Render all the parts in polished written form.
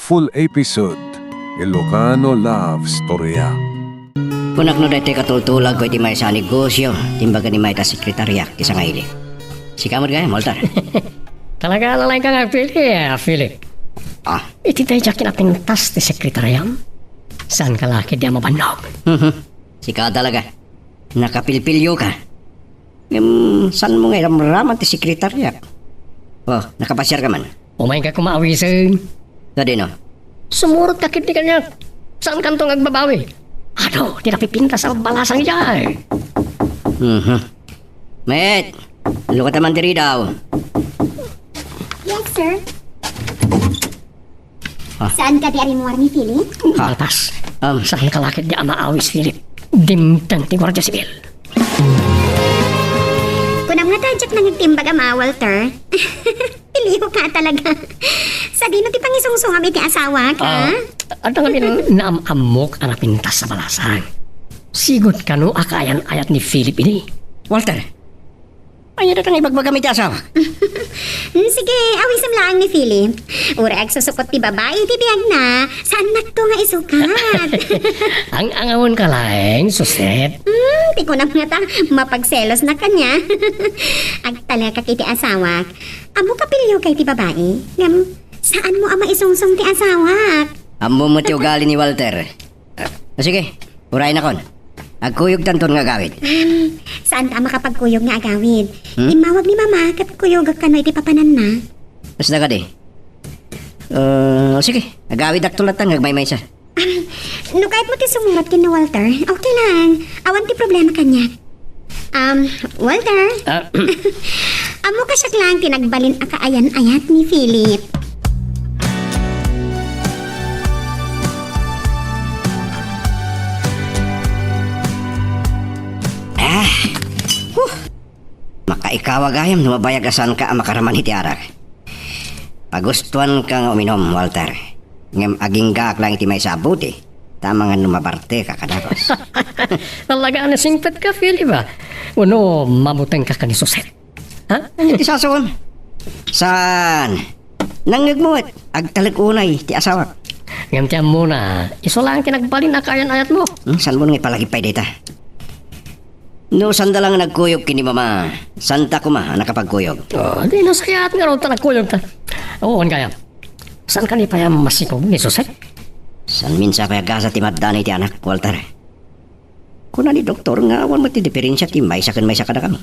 full episode. Ilocano Love Storya. Kunak no dati katultulag ko iti may sa negosyo, timbaga ni may ta sekretarya isa nga ili. Si kamot gaya, Walter. Talaga lalay ka nga, Philip. Ah, Iti tayo siya kinapintas ti sekretaryam. Saan ka laki di mabanog? si ka talaga. Nakapilpilyo ka. Saan mo nga ramraman ti sekretarya? Oh, nakapasyar ka man. Umay ka kumawisin. Gadi no? Sumurot ka kiti kanya. Saan kantong agbabawi? Ano, di napipintas sa balasang dyan. Met, lukat naman diri daw. Yes, sir. Ah. Saan ka di arimuar ni Philip? Alpas, saan ka laki di maawis, Philip? Dimtang ti Guardia Civil. Kunam nga tadyak na nagtimbag ama, Walter. Piliho ka talaga. Sa dino ti pangisungsung kami ti asawa ka. At ang alin naamamok ang napintas sa balasang. Sigot ka no akayan-ayat ni Philip ini. Walter, ayaw na kang ibagbagamit ti asawa. Sige, awisam lang ni Philip. Urag susupot ti babae ti biyag na. Saan nakto nga isukat? Ang angawon ka lang, suset. Di ko na nga ta mapagselos na kanya. Agtala ka kay ti asawa. Amo ka piliho kay ti babae. Saan mo ama isungsong ti asawa? Amo mo ti ugali ni Walter. Sige, uray na kon. Agkuyog tanton nga gawid. Saan ka makapagkuyog nga agawid? Imawag ni mama kat kuyog ka no iti papanan na. Basta ka di. Sige, agawid aktulatan ngagmay-may sa. No kahit mo ti sumurot kin ni Walter, okay lang. Awan ti problema kanya. Walter, amo ka siya lang tinagbalin akaayan-ayat ni Philip. Makaikawa gayam, numabayag asan ka ang makaraman iti arak. Pagustuhan ka nga uminom, Walter. Ngem aging gaak lang iti may sabuti. Tama nga numabarte ka kadakos. Talaga na singpet ka, Philip ah. Uno, mamuteng ka ni suset. Ha? Iti sasawan. Saan? Nangagmuat, agtalag-unay, ti asawa. Ngam tiyan muna, iso lang kinagbalin akayan-ayat mo. Saan mo nga palagi pa dita? No, sanda lang nagkuyog kini mama. Santa kuma, nakapagkuyog. Di na sayat nga ron ta nagkuyog ta. Oo, kaya. Saan ka ni pa yung masikog ni suset? San minsa kaya gasa ti madani ti anak, Walter? Kuna ni doktor nga, awan mo ti diferensya ti may sakan kada kami.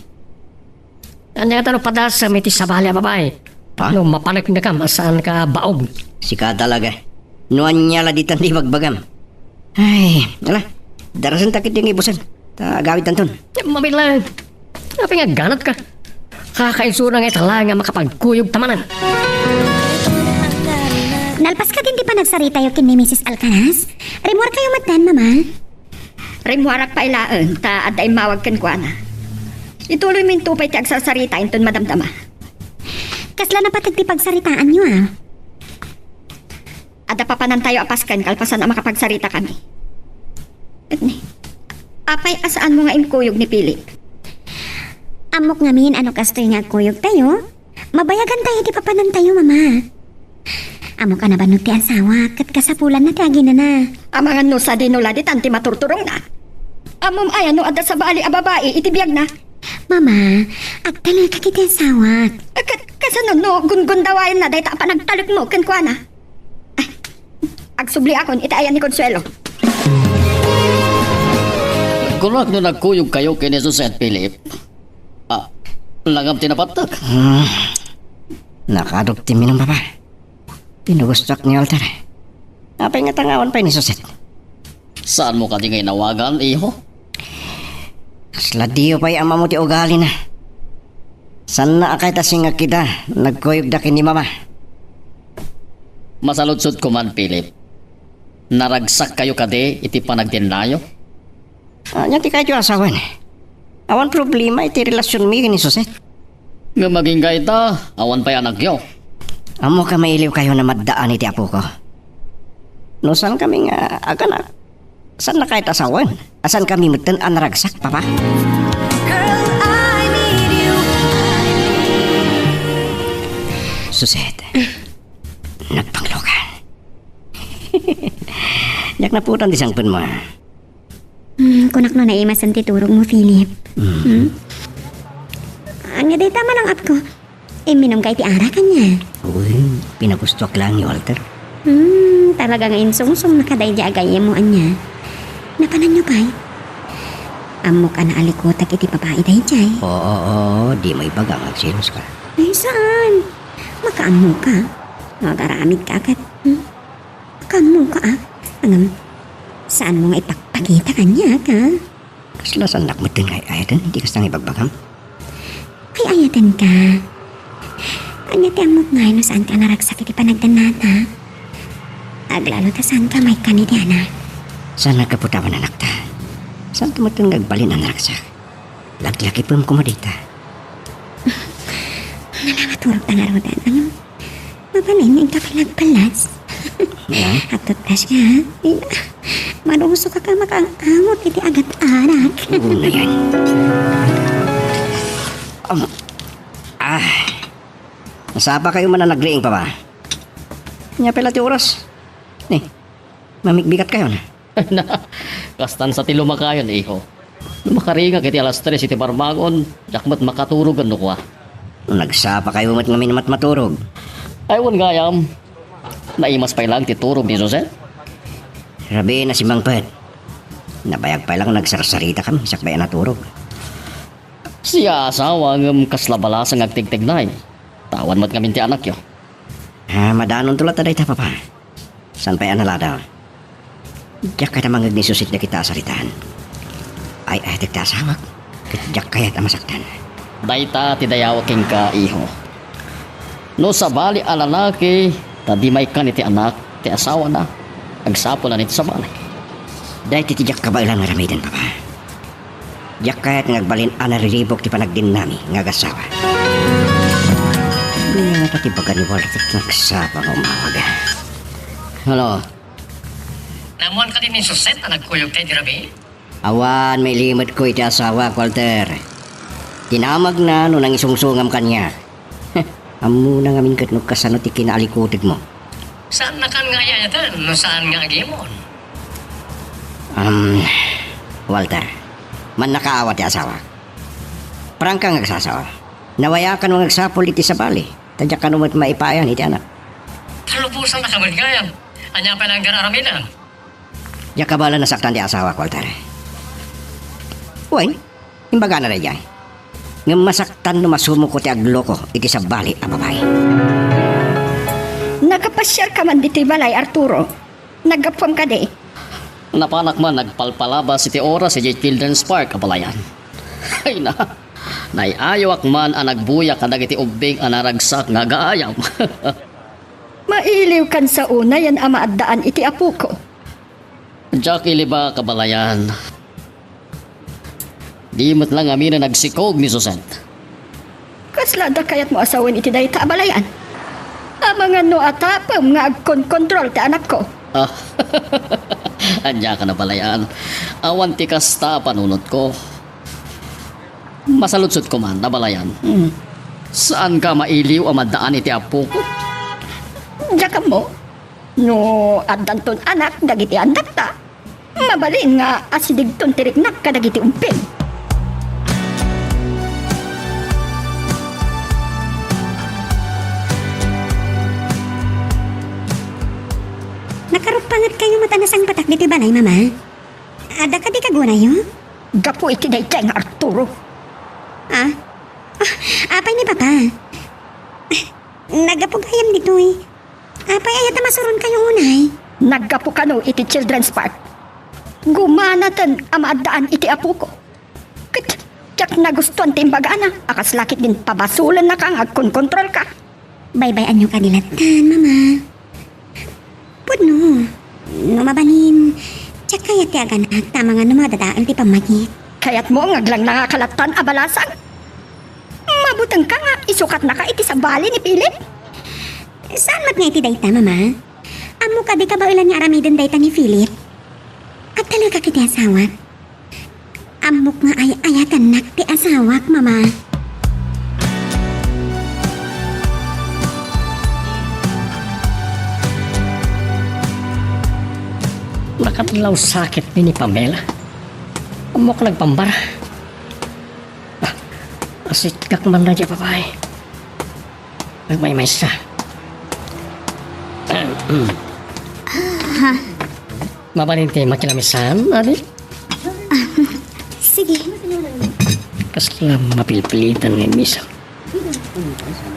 Kanya ka tanong padas sa may tisabali ang babae. Ha? No, mapanak na ka, saan ka baog. Sika talaga. Nuan niya la ditan di bagbagam. Ay, ala. Darasan takit yung ibusan. Ta gawid tanton. Mabilang. Apa nga ganat ka? Kakaisura nga itala nga makapagkuyog tamanan. Nalpas ka din di pa nagsarita yung kin ni Mrs. Alcaraz? Rimuar kayo matan, mama? Rimuarak pa ilaan, ta aday mawag kan kwa na. Ituloy mo yung tupay ti agsasarita inton madamdama. Kasla na patag di pagsaritaan nyo, ah. Ada pa panan tayo apaskan kalpasan na makapagsarita kami. At ni, apay asaan mo nga inkuyog ni Philip? Amok ngamin ano kastoy nga kuyog tayo? Mabayagan tayo di papanan tayo, mama. Amo ka na ba ti asawa? Kat kasapulan na tagi na na. Amangan no sa dinula di tanti maturturong na. Amom ay ano ada sa bali a babae itibiyag na. Mama, agtala ka kiti asawa. Kasanon no gungundawayan na day ta pa nagtalok mo kan kwa na. Ay, agsubli akon itaayan ni Consuelo. Kunak no nagkuyog kayo kini Suset Philip. Langam tinapatak. Nakadokti minum papa. Pinugustok ni Walter. Apa nga tangawan pa ni Suset? Saan mo ka di ngay nawagan, iho? Sladiyo pa'y ama mo ti ugali na. San na akay tasinga kita, nagkuyog da kini mama. Masaludsod ko man, Philip. Naragsak kayo kade, iti panagdinayo? Nya ti kayo asawan. Awan problema iti relasyon mi ni Suset. Nga maging gaita, awan pa'y anak yo. Amo ka mailiw kayo na maddaan iti apo ko. No san kami nga aganak? San na kahit asawan? Asan kami mutan anaragsak, papa? Suset, nagpanglokan. Yak na putan di sangpun mo. Kunak no na imasan titurog mo, Philip. Anya day tama lang ko. Minom kay ti ara kanya. Uy, pinagustok lang ni Walter. Talaga nga insungsong nakaday di agay mo anya. Napanan nyo kay? Amo ka na alikotak iti papai day jay. Oo, di mo ibagang magsilos ka. Ay, saan? Makaamo ka. Magaramid ka agad. Makaamo ka saan mo nga ipagpakita kanya ka? Kasla sandak mo din ay ayatan, hindi kas nang ibagbagam. Ay, ayatan ka. Anya ti amok nga no saan ka naragsak iti panagdanata. Aglalo ta saan ka may kanidyana. Saan nagkaputawan anak ta? Saan tumatang nagbalin ang naksak? Lagi-lagi po mo kumadita. Nalawaturog ta nga rodan. Mabalin yung kapilagpalas. Yan? Atot tas ka, ha? Manuso ka makaangamot iti agad anak. Oo na yan. Nasapa kayo man na nagriing pa ba? Kanya pala ti oras. Mamigbigat kayo na. Na, kastan sa tilumakayon, iho. Lumakaringa kiti alas 3 iti barmagon, jakmat makaturugan no kwa. Nagsapa kayo mat ngamin mat maturog. Aywan gayam, naimas pa lang titurog ni Jose. Rabi na si Mang Pet. Nabayag pa lang nagsarsarita kami, sakbay naturog. Siya asawa ng kaslabalasang agtigtignay. Tawan mat kami ti anak yo. Madanon tulat aday ta papa. San pa'y analadaw? Diyak ka namang nagnisusit na kita asaritaan. Ay tigtasawag. Diyak kaya't amasaktan. Dayta ti dayawaking ka iho. No sa bali alalaki, tadi may kan iti anak, ti asawa na. Agsapo na nito sa bali. Dahil titiyak ka ba ilang naramidan papa? Diyak kaya't nagbalin anariribok ti panagdin nami nga gasawa. Ngayon nga patibagan ni Walter nagsapa ng umawaga. Halo? Namuan ka din ni Suset na nagkuyog tayo dirabi? Awan, may limit ko iti asawa, Walter. Tinamag na no nang isungsungam kanya. Amo na ngamin katnog kasano ti kinaalikutig mo. Saan na kan nga yayatan? No saan nga agimon? Walter, man nakaawa ti asawa. Parang kang nagsasawa. Nawaya ka nung nagsapol iti sa bali. Tadya ka nung maipayan iti anak. Kalupusan na kamargayan. Anya pa lang gararaminan. Diya ka bala nasaktan ti asawa, Walter. Uy, imbaga na rin yan. Nga masaktan no masumo ko ti agloko iti sa bali a babae. Nagapasyar ka man dito balay, Arturo. Nagapam ka di. Napanak man nagpalpalabas iti oras si Children's Park kapalayan. Ay na, naiayawak man ang nagbuyak ang nagiti ubing ang naragsak nga gaayam. Mailiw kan sa una yan ama at daan iti apo ko. Jack iliba kabalayan. Di mo't lang amin na nagsikog ni Suset. Kaslada kayat mo asawan iti day taabalayan. Amangan no atapam nga agkon-kontrol ti anak ko. Ah, anya ka na balayan. Awan ti kasta panunot ko. Masalutsot ko man, nabalayan. Saan ka mailiw ang madaan iti apo ko? Diyan mo. No, adanton anak, dagiti anak ta. Mabalin nga asidigton tiriknak ka dagiti umpin. Nakarupangat kayo matanasang patak dito balay, mama. Ada ka di kaguna yun? Gapo iti day nga Arturo. Apay ni papa. Nagapugayam dito eh. Apay ayata masuron kayo unay. Naggapo ka no iti Children's Park. Gumanatan amaadaan iti apo ko. Tiyak nagustuhan timbaga na. Akas lakit din pabasulan na kang agkon-kontrol ka. Bye-bye anyo kanilatan, mama. Pudno. Numabanin. Tiyak kaya tiyagan at tama nga numadadaan ti pamagit. Kaya't mo ngaglang nangakalatan abalasan. Mabutang ka nga, isukat na ka iti sa bali ni Philip. Saan mat nga iti dayta, mama? Amo ka di ka ba ilan nga aramidin dayta ni Philip? At talaga kiti asawak? Amok nga ay ayatan nak ti asawak, mama. Nakatlaw sakit ni Pamela. Amok nagpambar. Asit kak man na dyan, babae. Nagmay-may siya. Mabalinti makilamisan, adi? Sige. Kasla mapilpilitan ng misa.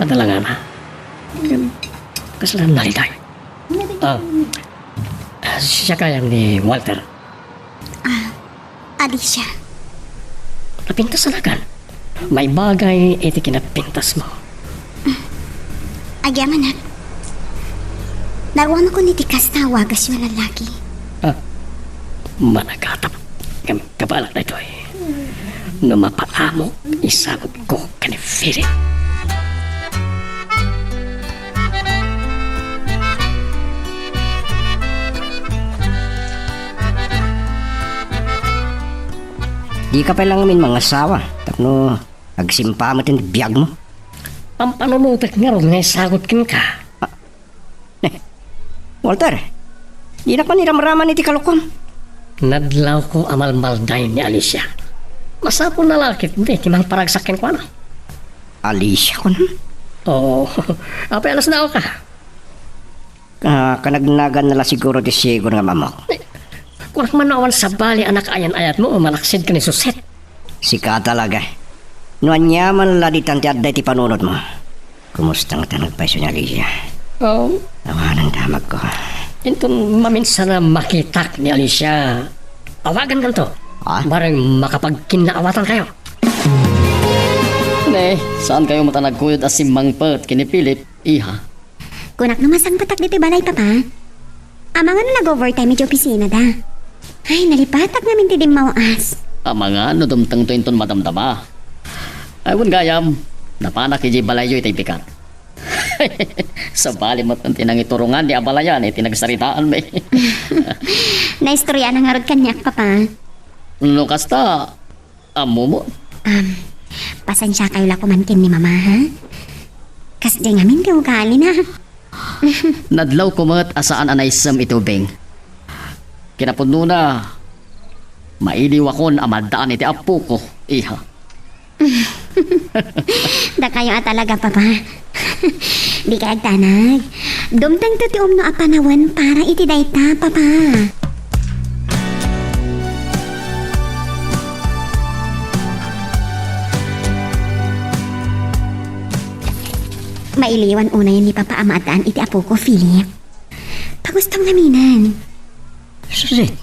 Adalangan na. Kasla nalitay. Siya kaya ni Walter. Alicia. Napintas alagan. May bagay iti kinapintas mo. Agyaman na. Narwan ako ni tikas na wagas yung lalaki. Managatap. Kabalak na ito eh. Numapaamo, isagot ko ka ni Philip. Di ka pa lang min mga asawa. Tapno, agsimpa mo tin biyag mo. Pampanunutek nga ron nga isagot kin ka. Walter, di na pa niramraman iti kalukom. Nadlaw ko amalmalday ni Alicia. Masapo na lakit hindi, timang paragsakin ko na. Alicia ko na. Oo, apay alas na ako ka. Kanagnagan nala siguro di siguro nga mamok. Kung manawan sa bali anak ayan-ayat mo, malaksid ka ni Suset. Sika talaga. Nuan niya man la di tantiad ti panunod mo. Kumusta nga tanag pa ni Alicia? Oo. Awanan damag ko. Intun maminsan na makitak ni Alicia. Awagan ka to. Barang makapagkinaawatan kayo. Ne, saan kayo matanagkuyod as simbang pet kini Philip, iha? Kunak namasang patak dito balay, papa. Amang ano nag-overtime medyo opisina da. Ay, nalipatak namin tidim mawaas. Mga ano dumtang to inton madamdama. Ayun gayam, napanak iji balayo itay pikat. Sa bali mo tinang iturungan di abalayan, tinagsaritaan may. Naistorya na nga rod kanyak, papa. Lukas ta, amo mo. Pasensya kayo la kumankin ni mama, ha? Kasi di ngamin di ugali na. Nadlaw kumat asaan anay sam itubing. Kinapuno na, mailiw akon amadaan iti apo ko, iha. Da kayo talaga, papa. Di kaya tanag. Dumtang to ti umno apanawan para iti dayta, papa. Mailiwan una yun ni Papa Amataan iti apo ko, Philip. Pagustong naminan. Susit.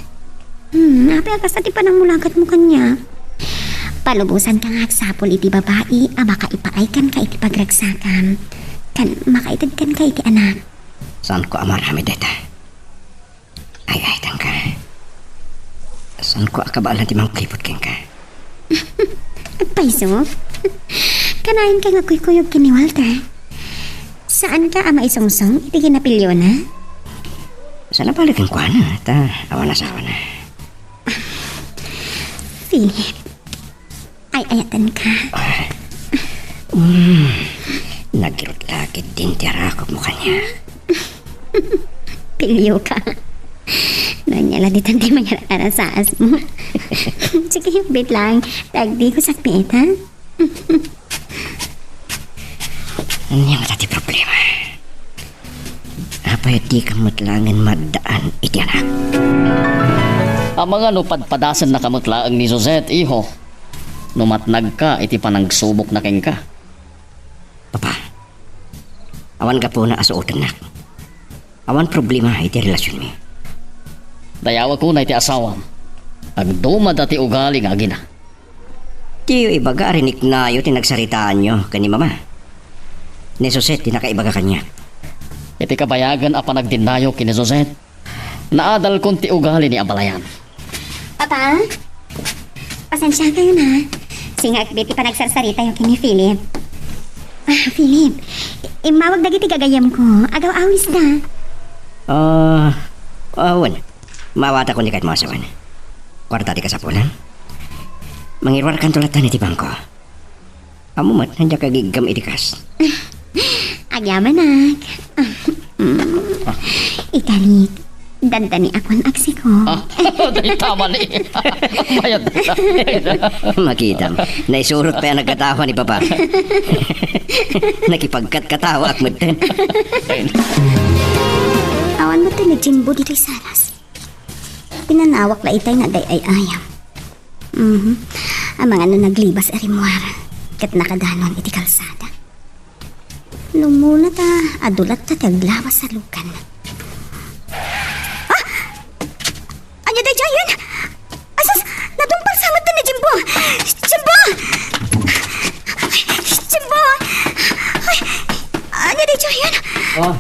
Apay akas ati panang mulagat mo kanya. Palubusan ka nga aksapol iti babae, makaipaay kan ka iti pagragsakan. Kan makaitad kan ka iti anak. Saan ko amarami deta? Ay, tang ka. Saan ko akabalan ti mang klipot ken ka? Paiso? Kanain ka nga kuy-kuyog kini Walter. Saan ka ama isungsong iti kinapilyo na? Saan na balikin ko na? Awan na sawa na. Philip, ay ayatan ka. Nagirot lagi din tiyarakot mo kanya. Pilyo ka. Nanyala di tanti mayara arasaas mo. Sige, wait lang. Tagdi ko sakit, ha? Ano yung matati problema? Apay di ka matlangan maddaan iti anak. Ang mga padpadasan na kamutlaang ni Josette, iho. Numatnag ka, iti panagsubok na keng ka. Papa, awan ka po na asuotan na. Awan problema iti relasyon mi. Dayawag ko na iti asawam. Agdumad ati ugali nga gina. Tiyo ibaga rinik na yung tinagsaritaan nyo kani mama. Ni Josette, tinakaibaga kanya. Iti kabayagan apa nagdinayo kini Josette. Naadal kong ti ugali ni abalayan. Papa? Pasensya kayo na. Singak biti pa nagsarsarita yung kini Philip. Philip, imawag dagiti gagayam ko. Agaw awis na. Awan. Mawata ko ni kahit mga asawan. Kwarta ti kasapulan. Mangirwar kan tulatan iti bangko. Amumat, nandiya kagigam itikas. Agyaman nak. Ikalik. Dandani akong aksi ko. Dahil tama ni. Mayad na. Makita, naisurot pa yung nagkatawa ni Papa. Nakipagkat-katawa ak magten. Awan mo to na Jimbo dito sa salas. Pinanawak la itay nga day ay ayam. Ang mga naglibas arimuara. Kat nakadanon iti kalsada. Lumuna ta, adulat ta taglawas sa lukan. Anya day jayan? Asas, nadumpal sa mata ni Jimbo! Jimbo! Jimbo! Ay, anya day jayan? Oh,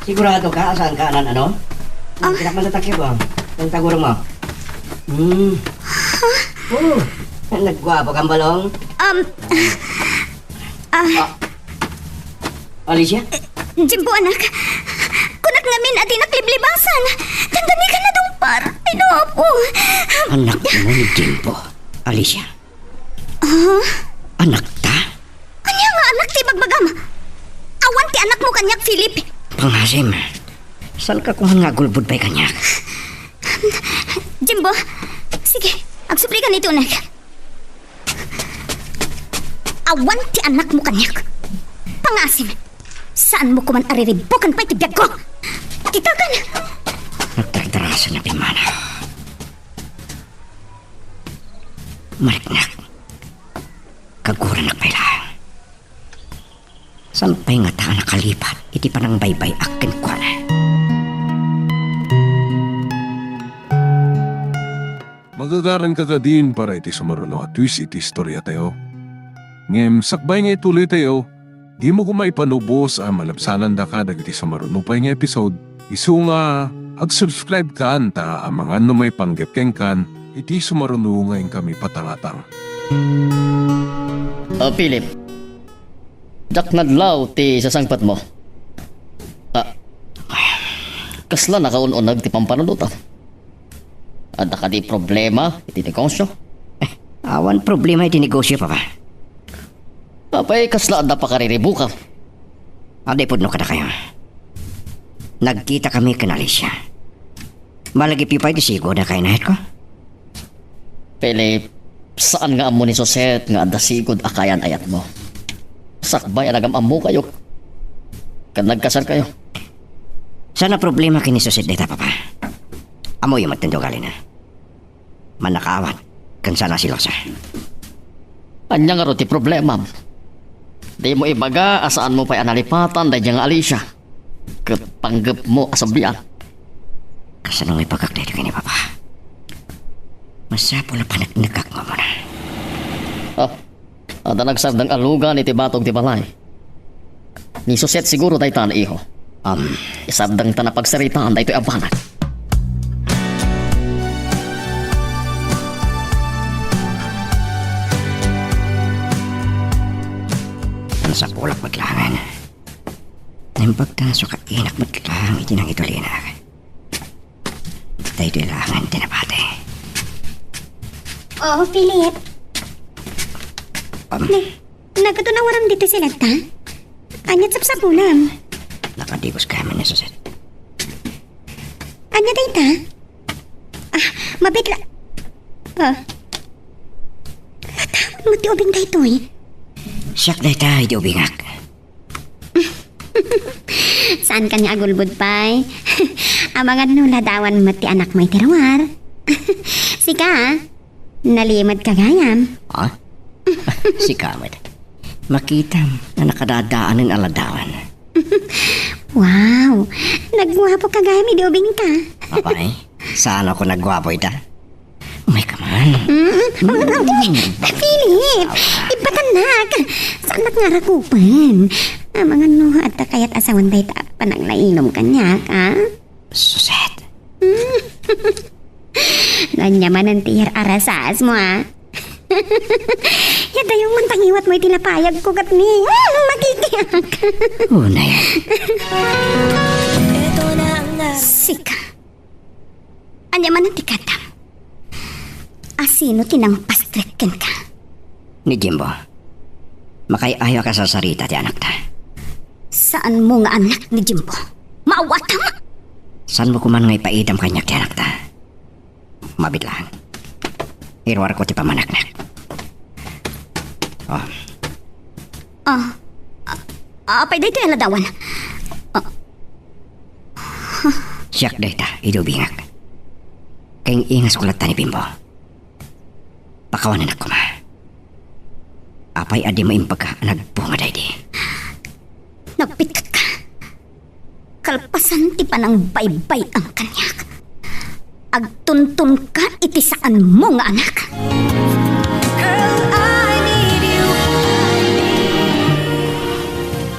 sigurado ka saan ka anan ano? Pinakmalatakyo ba? Ang taguro mo. Nagwapo kang balong. Alicia? Jimbo anak, kunak namin at inaklib-libasan. Tandani ka na dumpar. Ay no po. Anak mo ni Jimbo. Alicia? Anak ta? Kanya nga anak ti bagbagam. Awan ti anak mo kanyak Philip. Pangasim. Saan ka kung nga gulbud pa'y kanyak? Jimbo, sige, agsupli ka nito anak. Awan ti anak mo kanyak. Pangasim. Saan mo kuman ariribukan pa'y tibiyag ko? Kita ka na. Nagtagdarasan na pimana. Mariknak. Kaguran na pailang. Sampay nga taan nakalipat, iti pa ng baybay akin ko na. Magagaran ka din para iti sumaruno at twist iti istorya tayo. Ngem, sakbay nga ituloy tayo. Di mo kumay panubos ang malabsanan da ka dagiti sumaruno pa nga episode. Isu nga, ag-subscribe ka anta ang mga may panggapkeng kan, iti sumaruno ngayon kami patangatang. Philip. Jak nadlaw ti sasangpat mo. Kasla nakaununag ti pampanunutan. Ada ka di problema iti negosyo. Awan problema iti negosyo, Papa. Apay kasla ada pa kariribu ka. Aday po no kada kayo. Nagkita kami kan Alicia. Malagi pipay di sigo na kayo nahit ko. Philip, saan nga amo ni Soset nga ada sigod akayan ayat mo? Sakbay alagam amo kayo. Kan nagkasal kayo. Sana problema kini Soset data, Papa. Amo yung magtendo gali na. Manakawat kan sana silosa. Anya nga ro ti problema. Di mo ibaga asaan mo pa'y analipatan dahil nga Alicia. Kapanggap mo asabihan. Kasanong may pagkakdito kini, Papa. Masapo na panagnagak mo muna. Ada nagsardang alugan iti batog ti balay. Ni Soset siguro tayo tan iho. Isardang ta na pagsaritaan tayo ito'y abanag. Sa pulak maglangan. Nimpagtaso ka inak maglang itinang itulinak. Tayo dilangan tinapate. Oh, Philip. Nagkatunawaram dito sila ta? Anyat sapsapunam. Nakadigos kami ni Suset. Anya day ta? Mabitla. Latawan mo ti ubing day to eh. Siyak day tayo di ubingak. Saan kanya agulbud pay? Ang mga nuladawan mo ti anak mo'y tirawar. Sika, nalimad ka gayam. Ha? Si Kamad. Makitam na nakadadaan ng aladawan. Wow, nagwapo ka gayam, idubing ka. Papay, saan ako nagwapo ita? May kaman. Philip, ibatanak. Saan nga rakupan? Ang mga nuha at kayat asawan day ta panang nainom kanya ka? Suset. Nanyaman ang tihir arasas mo Yada yung mantangiwat mo itinapayag ko kat ni magigiyak. Una yan. Sika. Anyaman ang tikatam. Asino tinangpastrekken ka? Ni Jimbo. Makayayo ka sa sarita ti anak ta. Saan mo nga anak ni Jimbo? Maawata mo? San mo kuman ngay paidam kanya tiyanak ta? Mabit lang. Irwar ko ti pamanaknak. Oh, Apay day tayo ladawan. siyak day ta, idubingak. Kayong ingas kulat ta ni Bimbo. Pakawanan ako ma. Apay adi maimpag ka, nagbunga day di. Nagpikat ka. Kalpasan ti pa ng baybay ang kanyak. Agtuntun ka iti saan mo nga anak.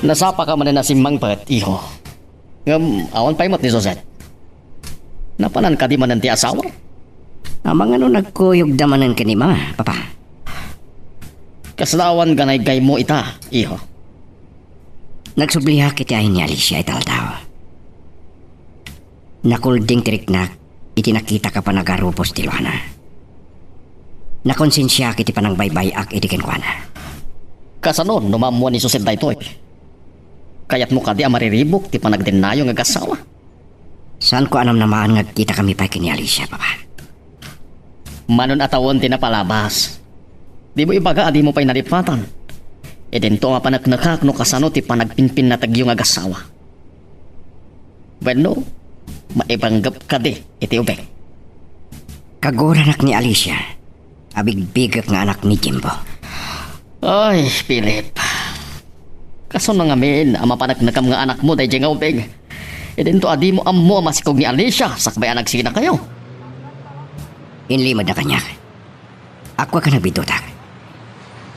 Nasapa ka man na simang pat, iho. Ngam, awan pa imot ni Suzette. Napanan ka di man ti asawa? Amang ano nagkuyog damanan ka ni ma, papa. Kaslawan ganay gay mo ita, iho. Nagsubliha kiti ahin ni Alicia italtaw. Nakulding tiriknak, itinakita ka pa nagarupos ti Luana. Nakonsensya kiti pa ng baybay-ak itikinkwana. Kasanon, numamuan ni Suzette dayto eh. Kayat mo ka di mariribok ti panagdenayo nga gasawa. Saan ko anam namaan nga kita kami pa kini Alicia, papa? Manon atawon ti napalabas. Di mo ibaga adi mo pa'y naripatan. E dento nga panagnakak no kasano ti panagpinpin na tagyo nga gasawa. Bueno, maibanggap ka di iti ubek. Kaguranak ni Alicia, abigbigak nga anak ni Jimbo. Ay, Philip. Kaso na nga min, ama panagnakam nga anak mo dahi nga ubek. E dento adi mo ammo masikog ni Alicia, sakbay anag na kayo. Inlimad na kanya. Ako ka nagbidutak.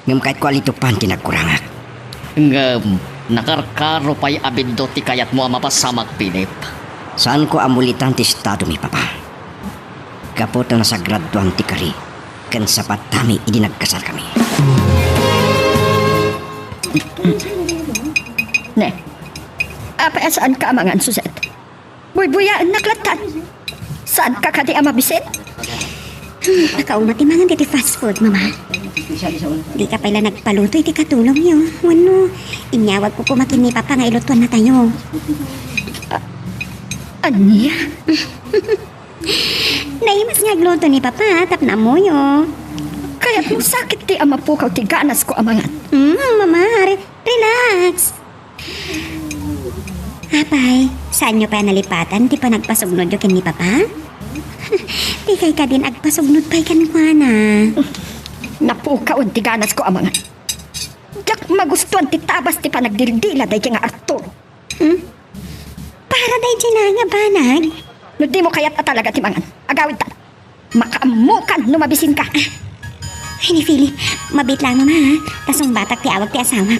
Ngam kahit ko alitupan tinagkurangak. Ngam, nakarkaro pa'y abindo ti kayat mo mapasamag, Philip. Saan ko amulitan ti estado mi papa? Kapot na sa graduan ti kari, kan sapat tami idinagkasal kami. Ne, apa saan ka amangan, Suzette? Buy-buyaan naklatan. Saan ka kadi amabisit? Nakaumati mga diti fast food, mama. Di ka pala nagpaluto, iti katulong yun. Wano, inyawag ko kumakin ni papa nga ilutuan na tayo. Anya? Naimas nga gluto ni papa, tap na mo yun. Kaya't mo sakit ti amapukaw ti ganas ko amangan. Mama, relax. Apay, saan nyo pa nalipatan? Di pa nagpasugnod yung ni papa? Di kay ka din agpasugnod pa'y kankwana. Napukaw ti ganas ko amangan. Yak magustuhan ti tabas ti panagdildila day nga Arturo. Para day dyan nga banag. No di mo kaya't talaga ti mangan. Agawid ta. Makaamukan numabisin ka. Ay ni Philip, mabit lang mama ha. Kasong batak ti awag ti asawa.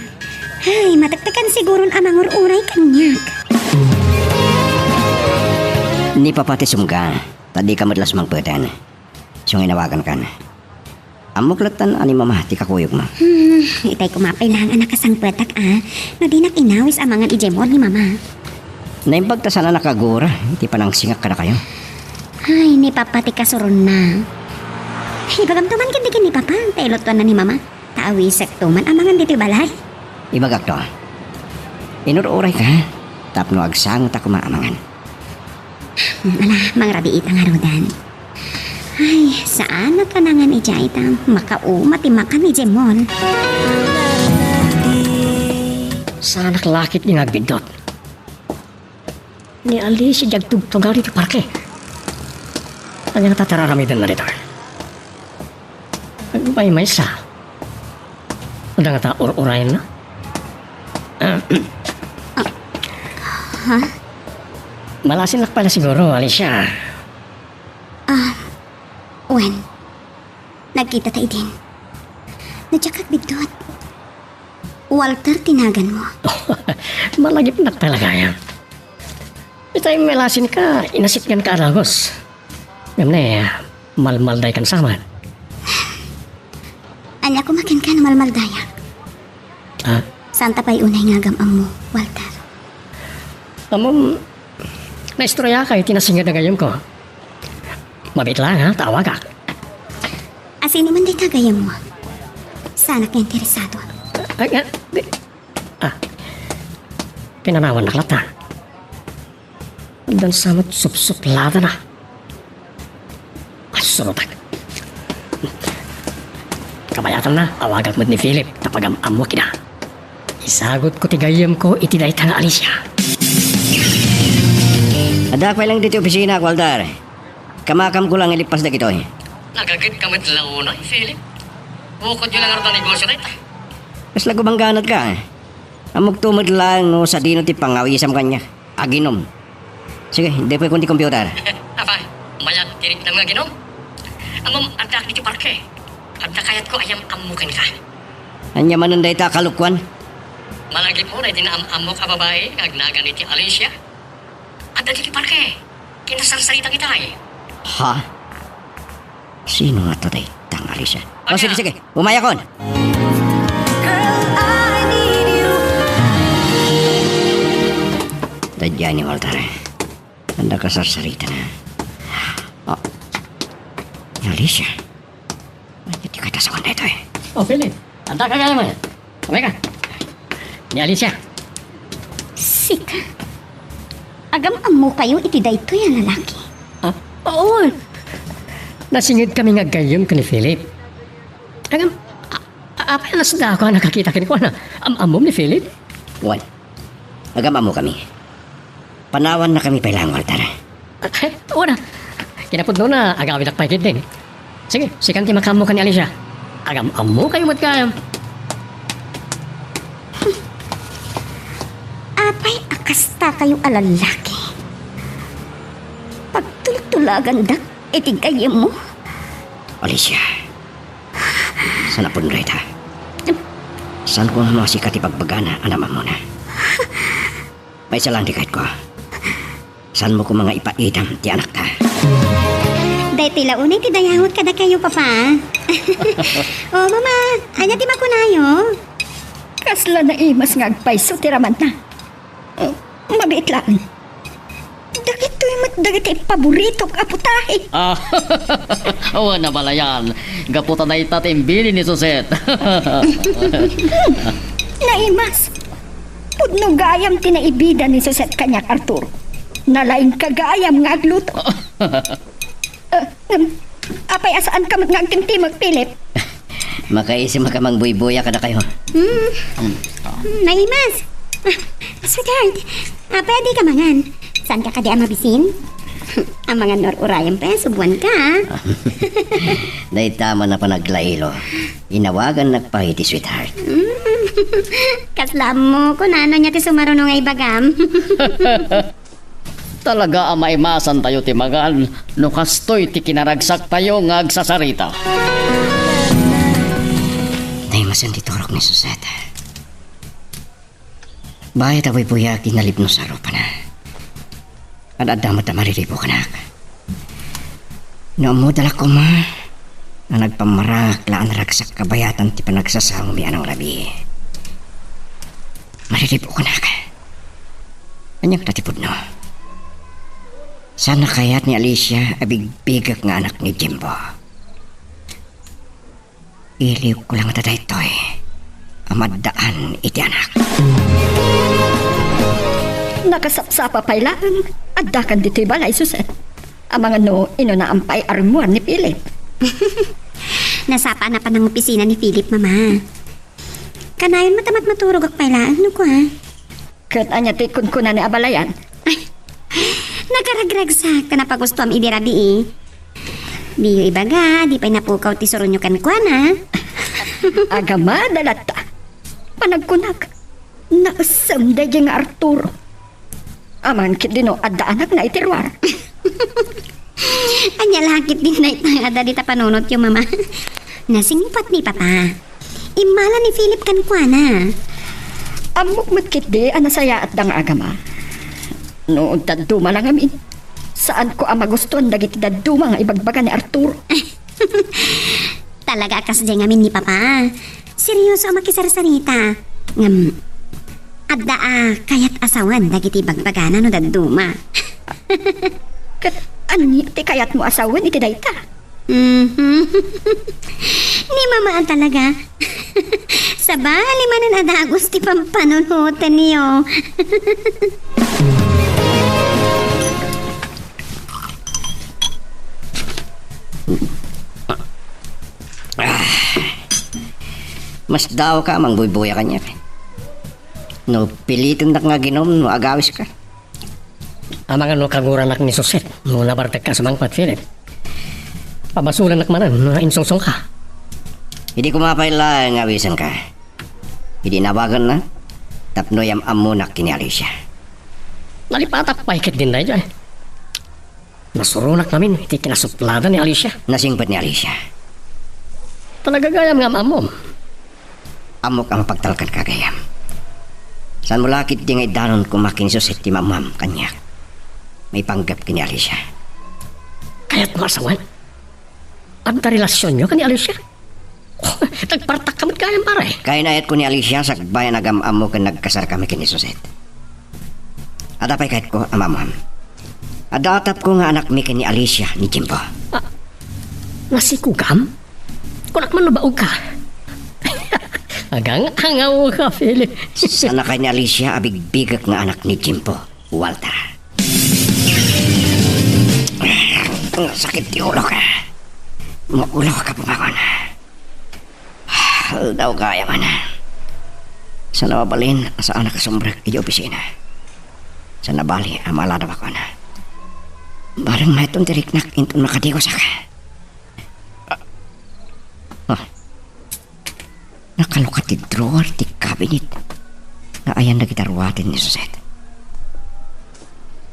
Ay, matagtagan siguron amang uray kanyak. Ni papa ti sumga, tadi ka madlas magpatan. So inawagan ka na. Amuklatan ani mama ti kakuyog mo. Itay kumapay lang anak kasang petak no di inawis amangan ijemod ni mama. Naimbagta sana nakagura, ti panang singak ka na kayo. Ay, ni papa ti kasuron na. Ay, bagamtuman kindi ni papa, tailotuan na ni mama. Taawisek tuman amangan diti balay. Ibagak to. Inururay ka, tapno agsangot ako maamangan. Ala, mangrabiit ang harudan. Ay, saan na kanangan ija itang makaumat imakan ni Jemon. Sa anak lakit ni nagbindot. Ni Ali si jagtugtong ka rito parke. Ano nga tatararamidan na rito? May sa. Ano nga ta-urayan na? Malasin lang pala siguro, Alicia. Wen, nagkita tayo din. Nadyakat bigdot. Walter, tinagan mo. Malagip na talaga yan. Itay melasin ka, inasitgan ka aragos. Ngayon malmalday kan sama. Anya ko makin ka na malmaldaya. Santa pa'y unay nga gamam mo, Walter. Amom, naistorya kay tinasingad na gayam ko. Mabit lang ha, tawag ka. Asin naman di kagayam mo. Sana ka interesado. Pinanawan na klata. Dan samot sup-suplada na. Kasurotag. Kabayatan na, awagan mo ni Philip tapag amo kina. Isagot ko tigayam ko itiday na Alicia. Adak pa lang dito opisina, Walter. Kamakam ko lang ilipas na kito eh. Nagagit kamit lang una, Philip. Bukod yun lang ang negosyo na ito. Mas lagubangganat ka eh. Amog tumad lang no sa dino ti pangawisam kanya. Aginom. Sige, hindi pa kundi computer. Apa, mayat tirik na mga ginom. Amom, adak ni ti parke. Adda kayat ko ayam amukin ka. Anya man day ta kalukwan. Malagi mo na dinaam-amo ka babae, ngagnagan ni ti Alicia. Adda ti parke. Kinasarsalita kita eh. Ha? Sino nga to day? Tangali siya. O Ano? sige, umayakon. Tadya ni Walter. Anda ka sarsarita na. Oh. Alicia. Hindi ka tasawan na ito eh. Oh, Philip. Anda ka gaya mo yan. Kamay ka. Ni Alicia. Sika. Agam-amo kayo itiday to yung lalaki. Ah, oo. Nasingid kami nga gayam ka ni Philip. Agam, apa yung nasda ako nakakita ka ni Kwana? Amom ni Philip? Wan. Agam-amo kami. Panawan na kami pailang, Walter. Ay, oo na. Kinapod doon na agawin ak paikit din. Sige, sikan ti makamo ka ni Alicia. Agam-amo kayo mat kayam. Apay akasta kayo alalaki. Pagtultulagan dak, itigayam mo. Alicia. Sana po nung ha? Saan ko mo si katipagbagana, anaman mo na? May isa lang di kahit ko. Saan mo ko mga ipaidam ti anak ta? Day tila unay ti dayawat kada kayo papa. Oh mama, anya ti makunayo. Kasla na imas nga agpaiso tiraman na. Mabait lang. Dagit to'y matdagit ay paborito ka putahe. Ah, awa na pala yan. Gaputan na itatimbili ni Suset. Naimas. Pudno gayam tinaibida ni Suset kanyak Arturo. Nalaing kagayam nga agluto. Apay asaan ka nga agtimtimag, Philip? Makaisi makamang buy-buya kada kayo. Naimas. Sweetheart, pwede ka mangan. Saan ka kadi mabisin? Ang mga nor-urayang pa, subuan ka. Dahil tama na panaglailo. Inawagan nagpahiti, sweetheart. Kaslam mo, kung ano niya ti sumarunong ay bagam. Talaga ang maimasan tayo ti magan. No kastoy ti kinaragsak tayo ngag sasarita. Naimasan ti torok ni Suseta. Bahit ako'y puya kinalip no saro pa na. At adamat na mariripo ka na. Noong mo dala ko ma, na nagpamarak laan ragsak kabayatan ti panagsasamo mi anong labi. Mariripo ka na ka. Anyang tatipod no. Sana kaya't ni Alicia abigbigak nga anak ni Jimbo. Iliw ko lang taday to'y amadaan iti anak. Nakasapsapa pa'y lang. Adakan dito'y balay, Suset. Ang mga no, inunaampay armuan ni Philip. Nasapa na pa ng opisina ni Philip, mama. Kanayon matamat maturog ak pala. Ano ko ha? Kat anya tikon ko na ni abalayan. Nagaragragsak ka na pagusto am idirabi eh. Biyo ibaga, di pa'y napukaw ti surunyo kan kwa na. Agama dalata. Panagkunag. Naasamday nga Arturo. Aman kit dino adda anak na itirwar. Anya lakit din na itangada di ta panunot yung mama. Nasingpat ni papa. Imala ni Philip kan kwa na. Amok matkit di anasaya at dang agama. Noon daduma lang amin. Saan ko ang magustuhan dagiti daduma nga ibagbaga ni Arturo. Talaga akas dyan amin ni papa. Seryoso ang makisarsarita. Ngam, adda kayat asawan dagiti bagbagana no daduma. Kat ani ti kayat mo asawan iti dayta. Ni mamaan talaga. Sa bali manan adagos ti pampanunutan niyo. Mas daw ka mang buybuya kanya. No, pilitin na nga ginom, no agawis ka. Ang mga no kaguranak ni Suset, no nabartag ka sa mangpat, Philip. Pabasulan nakmanan, na insungsong ka. Hindi ko mapayla nga awisan ka. Hindi nawagan na. Tapno yam amunak kini Alicia. Nalipatak paikit din na dyan. Nasurunak namin, iti kinasuplada ni Alicia. Nasingpat ni Alicia. Talaga gayam nga mamom. Amok ang pagtalkan kagayam. San mo lakit di ngay danon kumakin Suset ti mamam kanyak. May panggap kini Alicia. Kaya't masawan. Ang relasyon nyo ka ni Alicia? Oh, nagpartak kamot gayam pare. Kaya nayat ko ni Alicia sa bayan nagam-amo kan nagkasar kami kini Suset. Adapay kahit ko amamam. Adatap ko nga anak mi kini Alicia ni Jimbo. Nasikugam? Kunak man nabaog ka. Agang hangaw ka, Philip. Sana kay ni Alicia abigbigak nga anak ni Jimbo, Walter. Sakit di ulo ka. Maulo ka pumakon. Daw kaya man. Sana mabalin sa anak kasumbrek di opisina. Sana bali amalada ako na. Barang may itong diriknak intong nakadigo sa ka. Nakalukat ti drawer ti cabinet na ayan na gitarwatin ni Suset.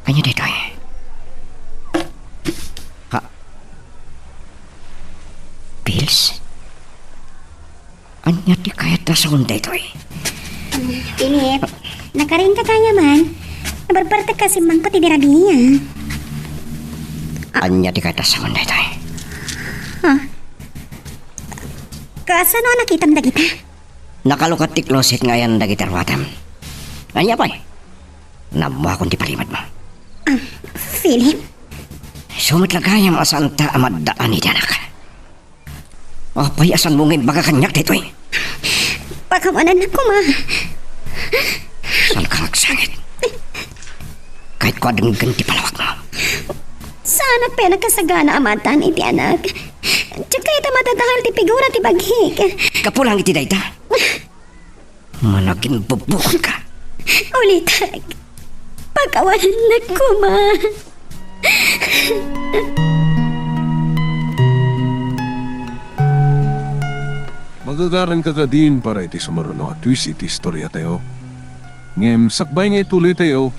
Kanya dito eh. Ha? Pills? Anya ti kaya tasong dito eh. Philip, nakaring ka kaya man. Nabarbarta kasi mang patidirabiya. Anya ti kaya tasong dito eh. Kasano nakitam da kita? Nakalukat ti closet nga ayan na gitarwatam. Anya pa eh. Namuha kong ti palimat mo. Philip, Sumit lagayam asanta amadaan ni Danak. Apay asan mo ngayon baga kanyak dito eh. pagkawanan ako ma. Saan ka nagsangit? Kahit ko adang ganti palawak mo. Sana pinagkasagana amatan iti anak. Tsaka ita matatahal ti figura ti baghik. Kapulang iti dayta. Managing bubukod ka. Ulitag. Pagkawanan ako ma. Magagaran ka ka din para iti sumaruno at twist iti istorya tayo. Ngem sakbay nga ituloy tayo,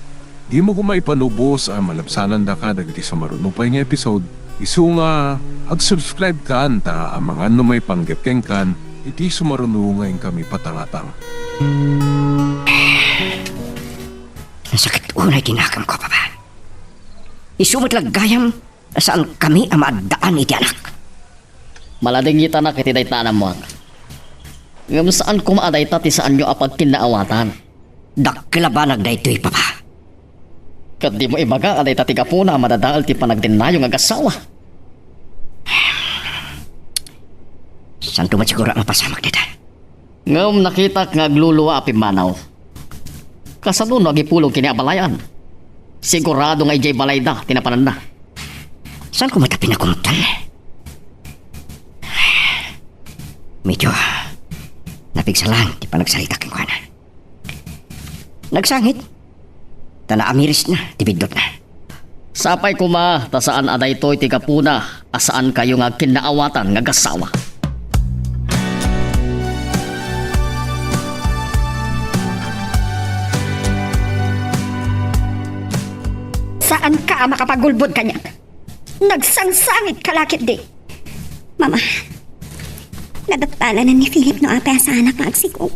di mo kumaipanubos ang malabsanan da ka dagiti sumaruno pa nga episode. Isu nga, ag-subscribe ka anta ang mga may panggepkeng kan, iti sumaruno ngayon kami patangatang. Nasakit unay tinakam ko pa ba? Isumot laggayam saan kami ang maadaan iti anak. Malading kita na kiti dayta mo. Ngam saan kumaaday ti saan nyo apag kinaawatan. Dakila ba nagdaytoy pa ba? Kat di mo ibaga aday tati kapuna madadaal ti panagdinayo nga gasawa. Saan tumat siguro ang pasamak dita? Ngam nakita nga agluluwa api manaw. Kasano nagipulong kini abalayan. Sigurado nga ijay balay da tinapanan na. Saan ko mata pinakumtal? Medyo napigsalan di pa nagsalita kang kuhanan. Nagsangit. Tana amiris na, tibidot na. Sapay kuma ta saan aday toy ti kapuna asaan kayo nga kinaawatan nga gasawa. Saan ka makapagulbod kanya? Nagsangsangit kalakit di. Mama, nadatala na ni Philip no apaya sa anak nga agsigog.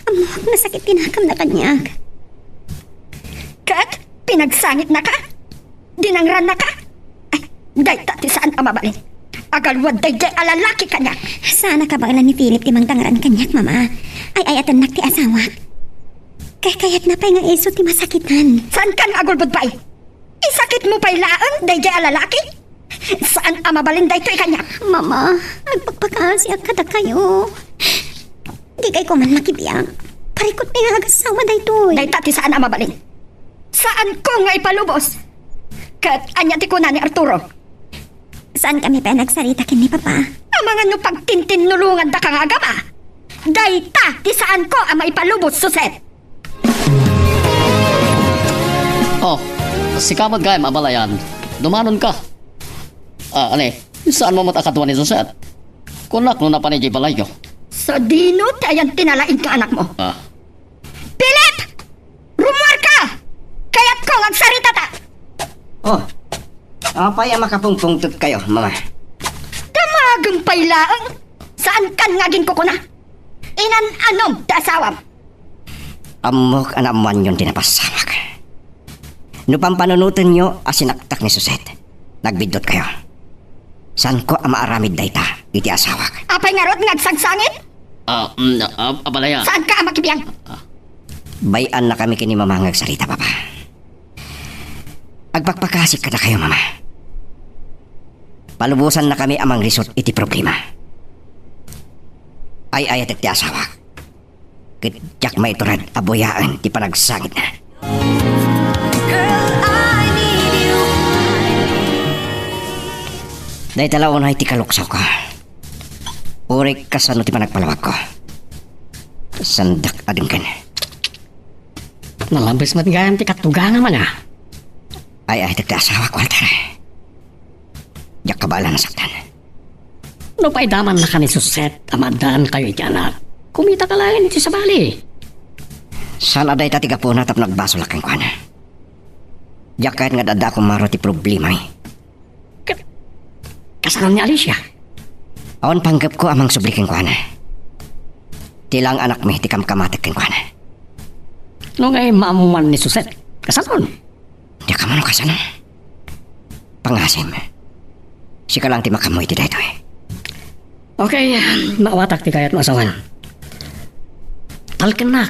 Amok nasakit tinakam na kanyag. Kat, pinagsangit na ka? Dinangran na ka? Ay, dayta ti saan ka mabalin? Agalwad day alalaki kanya. Sana ka bagalan ni Philip timang tangaran kanyak, mama. Ay ayatan nak ti asawa. Kayat na pa nga iso ti masakitan. Saan ka agulbod pa eh? Isakit mo pa'y laan day alalaki? Saan ang mabalin day to'y kanya? Mama, nagpagpakaasya kada kayo. Di kay ko man makibiyang. Parikot ni nga agasawa daytoy. Dayta ti saan ang mabalin? Saan ko nga ipalubos? Kat anya ti ko na ni Arturo. Saan kami pa nagsarita kin ni Papa? Ang mga no pagtintinulungan da kang agama. Dayta, di saan ko ang maipalubos, Suset. Oh, si kamad gayam abalayan. Dumanon ka. Saan mo matakatuan ni Suset? Kunak no na pa ni Jay Balayo. Sa dino, tayan tinalain ka anak mo. Philip! Rumor ka! Kaya't ko agsarita ta! Oh, apa yung makapungpungtod kayo, mama? Damagang pailaang! Saan kan ngaging ko na? Inan-anom da asawam! Amok anaman yun tinapasamak. Nupang panunutan nyo asinaktak ni Suset. Nagbidot kayo. San ko ang maaramid dayta, iti asawak? Apay nga rot ngagsagsangit? Abalayan. Saan ka ang makibiyang? Bayan na kami kini mamangag sarita, papa. Agpagpakasik ka na kayo, mama. Palubusan na kami amang resort iti problema. Ay ayat ti asawak. Kityak may turad aboyaan ti panagsangit na. Dahil talaw na iti kaluksaw ko. Urik ka sa ti panagpalawag ko. Sandak ading ka na. Nalambis matigayam ti katuga naman Ay ti asawak, Walter. Yak kabala na saktan. No pa'y daman na kami Suset, amadaan kayo iti anak. Kumita ka lang iti sa bali. Sana day tatiga po na tap nagbaso lakang kwa na. Yak kahit nga dada akong maro ti problema eh. Kasalan ni Alicia. Awan panggap ko amang subliking kwa na. Tilang anak mi ti kamkamatik king kwa na. No ngay maamuman ni Suset. Kasalan. Di ka man kasana. Pangasim. Sika lang ti makamoy ti dayto eh. Okay, maawatak ti kayat masawan. Talken na.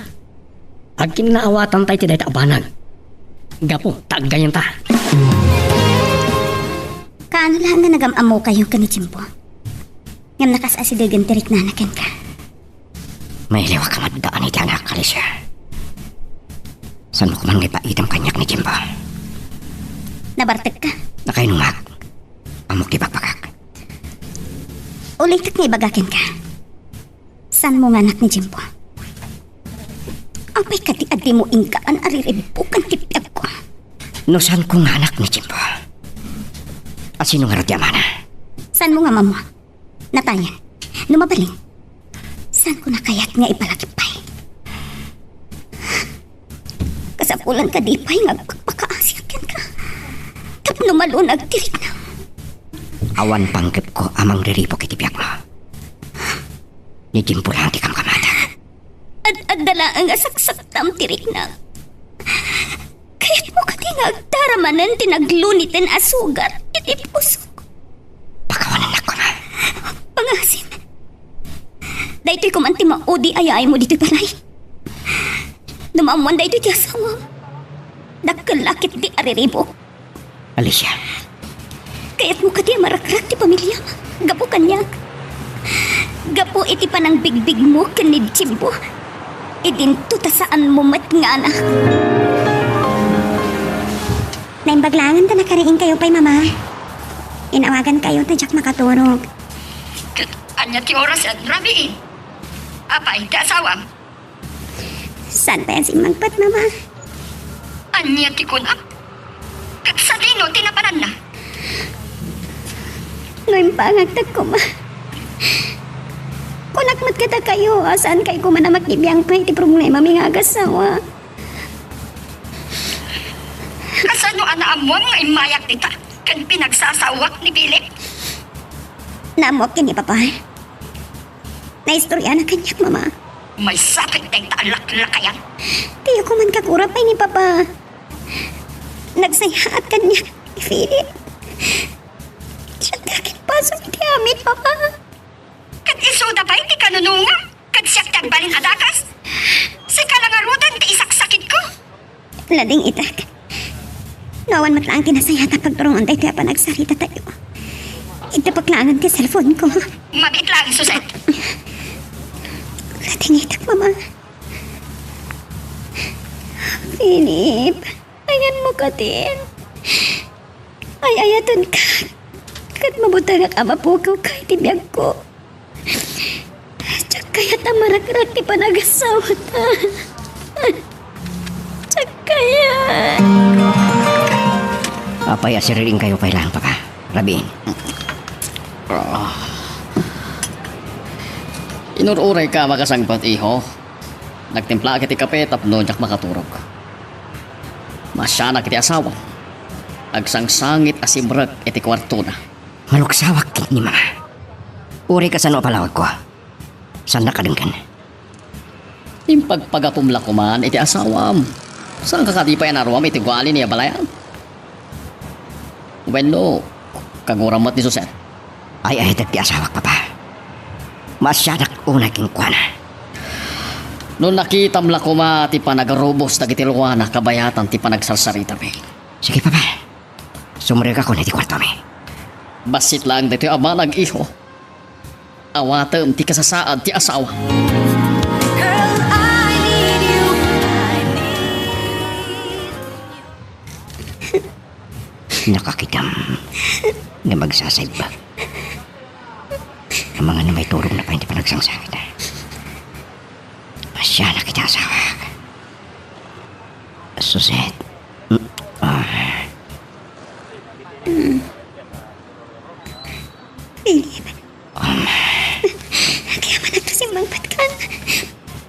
Agkin na awatan tayo ti dayta abanag. Gapo, taagayan ta. Kaano lang nga nagamamu kayo ka ni Jimbo? Ngam nakasasidagan tirik na anakan ka. May liwa ka madaan iti anak, Alicia. San mo kumang ipaitam kanyak ni Jimbo? Nabartag ka. Nakainumag. Amok di bagpagak. Ulitak nga ibagakin ka. San mo nga anak ni Jimbo? Apay ka ti adi mo ingkaan ariribukan ti piyag ko. No san ko nga anak ni Jimbo? At sino nga rati amana? San mo nga mamo? Natayan. Numabaling. San ko na kaya't nga ipalagipay? Kasapulan ka di pa'y nga pagpakaasyakan ka. Tapno malunag tirik na. Awan panggap ko amang riripok iti biyak mo. Ni Jimbo lang ti kamkamata. Ad-adala ang asaksak tam tirik na. Kaya't mo ka tinagdaramanan tinaglunitin asugat iti puso. Pakawanan ako na. Pangasin. Dahito'y kumanti maudi ayay mo dito'y palay. Numamuan dahito'y ti asawa. Nagkalakit di ariribok. Alicia, Kaya't mo ka di marakrak ti pamilya. Gapo kanyak. Gapo iti panang bigbig mo kanid Jimbo. Idinto ta saan mo mat nga anak. Naimbaglangan ta nakariing kayo pa'y mama. Inawagan kayo ta jak makaturog. Anya ti oras at rabiin. Apay, ti asawam. Saan pa yan si Magpat, mama? Anya ti kunam. Kat sa dino, tinapanan na. Ngayon pa ngagtag ko, ma. Kunakmat kita kayo, saan kayo ko man na makibiyang pa iti problema may agasawa. Kasano anaamon nga imayak nita. Kan pinagsasawak ni Philip. Namok yun ni Papa. Naistorya na kanyak, mama. May sakit na italak-lakayan. Tiyo ko man kakurap ay ni Papa. Nagsayaat kanyak ni Philip. Siya kakit paso ni Amit, Papa. Kat isuda pa iti kanunungan. Kat siyak tagbalin adakas. Si kalangarutan ti isaksakit ko. Lading itak. Nawan matlaang tinasayata pagturungan tayo kaya pa nagsarita tayo. Itapaklangan ka cellphone ko. Mabit lang, Suset. Lading itak, mama. Philip, ayan mo ka din. Ay, ayaton ka. Kat mabuta nga ka mapukaw ka itibiyag ko. Tsak Kaya tamaragrat ti panagasawa ta. Kaya... Apay asiriring kayo kailangan pa ka. Rabin. Inururay ka makasangpat iho. Nagtimpla kiti kape tapno jak makaturog. Masya na kiti asawa. Agsangsangit asimrag iti kwarto na. Maluksawak kin ni mga. Uri ka sa no palawag ko. Saan nakadengkan? Impagpagatumla ko man iti asawam. Saan kakatipay naruam iti gwali niya balayan? Bueno, kaguramat ni Suset. Ay tagti asawak papa. Masyadak una king kwana. Noon nakitam la ko ma ti panagarubos na gitilwana kabayatan ti panagsarsarita me. Sige papa. Sumreg ako na ti kwarto mi. Basit lang dito ama nag-iho. Awatem ti kasasaad ti asawa. Nakakidam na magsasayba. Ang mga na may turong na pa hindi pa nagsangsakit na. Masya na kita asawa. Suset. Philip. Kaya man nagkasimbang patkan.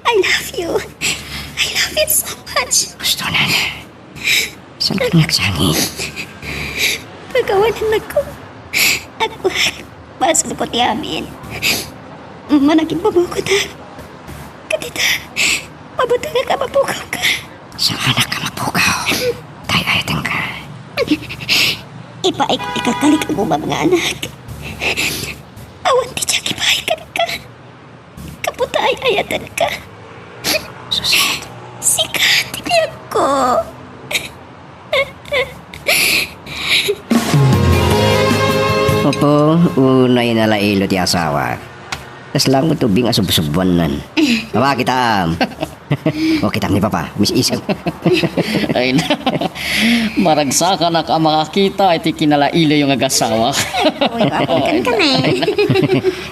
I love you. I love you so much. Gusto na na. Saan ka nagsangit? Pagkawanan ako. Ako, basal ko ti amin. Managing babuko ta. Katita, mabuta nga ka mapukaw ka. Sa anak ka mapukaw. Tayo ayatang ka. Ikakalik mo mga anak. Awan ti siya kipahikan ka. Kaputa ay ayatan ka. Suset. Sikat, tibiyak ko. Opo, unay na lailo ti asawa. Tas lang mo tubing asub-subuan nan. Mama, kitam. O, kitam ni Papa. Miss Isang. Ay na. Maragsakan na ka makakita iti kinalailo yung agasawa. Uy, apukan ka na eh.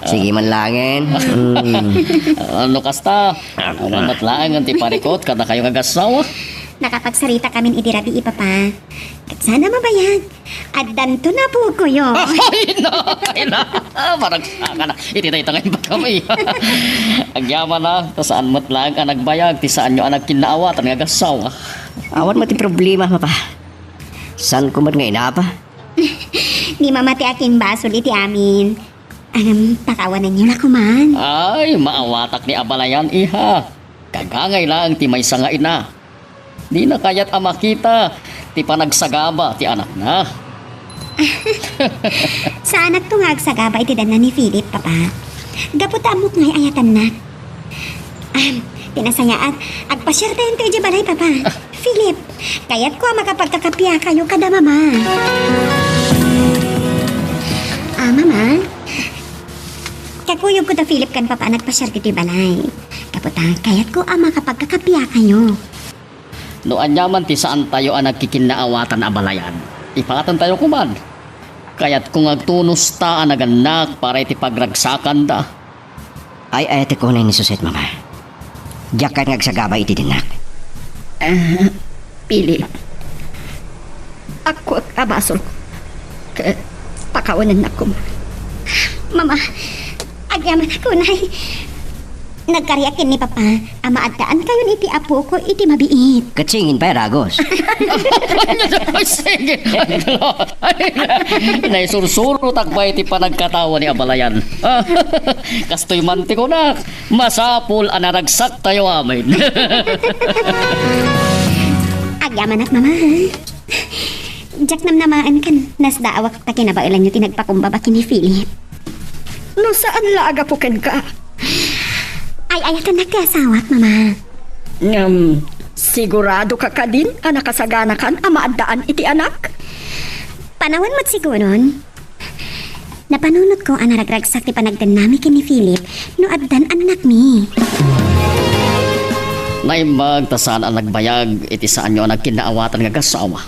Sige man langin. Ano kasta? Awanat lang ang ti parikot kada kayong agasawa. Nakapagsarita kami idirabi ipapa. At sana mabayag. At danto na po ko yun. Ay na, kaila. Maragsakan na. Ititay-tangay ba kami? Agyaman na. Saan mo't lang ang nagbayag. Ti saan nyo ang nagkinaawat ang agasawa. Awan mo ti problema, Papa. San ko man ngayon, pa? Ni mamati akin basol iti amin. Pakawanan niyo na kuman. Ay, maawatak ni Abalayan, iha. Kagangay lang ti may sangain na. Di na kaya't makita ti panagsagaba ti anak na. Sa anak tungag sa gaba iti dan na ni Philip, papa. Gaputa mo ngay ayatan na. Pinasaya at agpasyar tayo ito balay, papa. Philip, kaya't ko makapagkakapya kayo kada mama. Mama? Kakuyog ko ta Philip kan papa nagpasyar ito balay. Gaputa, kaya't ko makapagkakapya kayo. Noan yaman ti saan tayo ang nagkikinaawatan Abalayan. Ipakatan tayo kuman. Kaya't kung agtunos ta ang naganak para iti pagragsakan da. Ay te ko na ni Suset, Mama. Diyak ka nagsagaba iti dinak. Philip. Ako abasol ko. Pakawanan ako. Mama, agyaman ako na nagkaryakin ni Papa. Amaadaan kayo ni iti apo ko iti mabiit. Katsingin pa, Ragos. Sige. Naisursuro takbay iti panagkatawa ni Abalayan. Kastoy manti ko na. Masapul anaragsak tayo amin. Agyaman at mama. Jack namnamaan kan nasdaawak ta kinabailan nyo tinagpakumbaba kini Philip. No saan laaga po ken ka? Ay ayatan nagkasawat, mama. Sigurado ka ka din ang nakasagana kan amaadaan iti anak? Panawan mo't siguron. Napanunot ko ang naragragsak ti panagdan nami kini Philip no addan anak mi. Naimag tasan ang nagbayag iti saan nyo ang nagkinaawatan nga kasawa.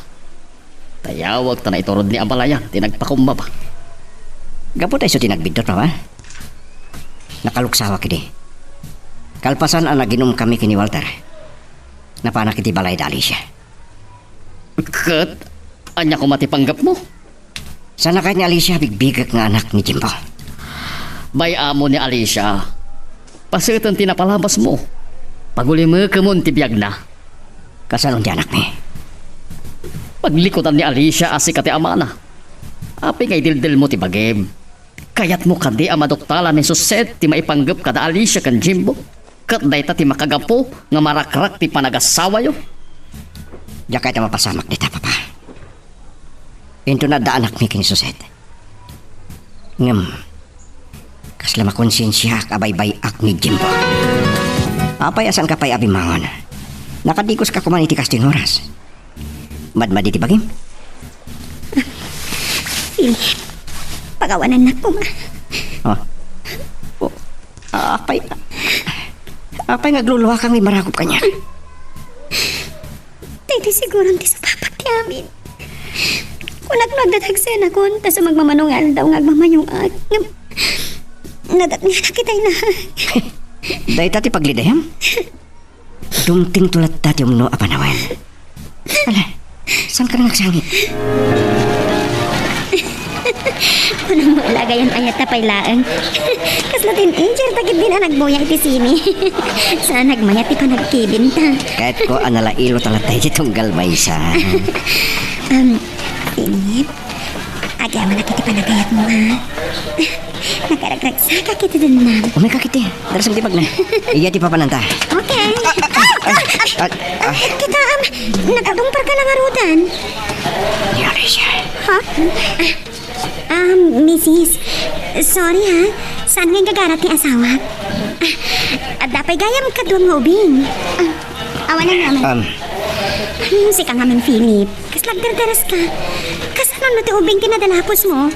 Tayawag ta na iturod ni Abalayan tinagpakumbaba. Gapo tayo so tinagbidot, Papa. Nakaluksawa kidi. Kalpasan ang naginom kami kini Walter. Napanak iti balay da Alicia. Kat, anya ko matipanggap mo. Sana kahit ni Alicia bigbigak nga anak ni Jimbo. Bay amo ni Alicia. Pasitan tinapalabas mo. Paguli mo kamon tibiyag na. Kasanon di anak mi. Paglikutan ni Alicia asi kati amana. Api kay dildil mo ti bagem. Kayat mo kandi ang madoktala ni Suset ti maipanggap kada Alicia kan Jimbo. Kat dayta ti makagapo nga marakrak ti panagasawa yo. Diya kahit ang mapasamak dita, papa. Into na da anak mi kini Suset. Ngam. Kasla makonsensya kabaybay ak ni Jimbo. Apay asan ka pa'y abimangon. Nakadikos ka kuman iti kasting oras. Madmadi ti bagim? Philip, pagawanan na ko, ma. Oh. Oh. Apay ngagluluwa kang marakop kanya. Dito siguro ti sa papak ti amin. Kung nagdatagsen ako, tas magmamanungal daw ngagmamayong ag. Nakitay na. Dahil tati paglidayam. Dumting tulat tati umno apanawan. Ala, saan ka na nagsangit? Kung mo ilagayan ayat na pailaan. Kaslatin angel, takit din ang nagbuya iti sini. Saan nagmayat ito nagkibinta. Kahit ko analailo talatay itong galmaysa. Philip, agyaman na kiti panagayat mo, ha? Nakaragraksa ka kita din na. Umay kakiti, darasang tipag na. Iya di papananta. Okay. Kita, nagkadumpar ka lang arutan. Ni Alicia. Ha? Mrs. Sorry, ha? Saan ngayon kagarat ni asawa? Dapay gayam ka doon nga ubing. Awanan naman. Si kang amin, Philip. Kaslagdardaras ka. Kasanon mo ti ubing tinadalapos mo.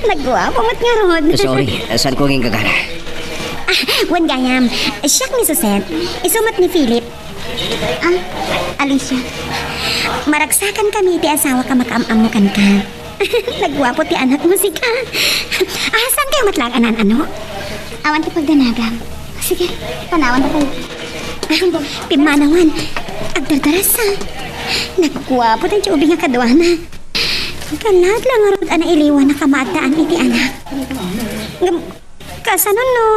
Nagwapo mat nga rod. Sorry, saan ko nging gagara? Wan gayam. Siyak ni Suset. Isumat ni Philip. Alicia. Maragsakan kami ti asawa ka makaamamukan ka. Nagwapo ti anak mo si ka. Saan kayo matlagan ano? Awan ti pagdanagam. Sige, panawan na kayo. Pimanawan. Agdardaras ha. Nagwapo tayo ti ubing nga kadwana. Kalag lang arod ana iliwan na kamaadaan iti anak. Kasanon no.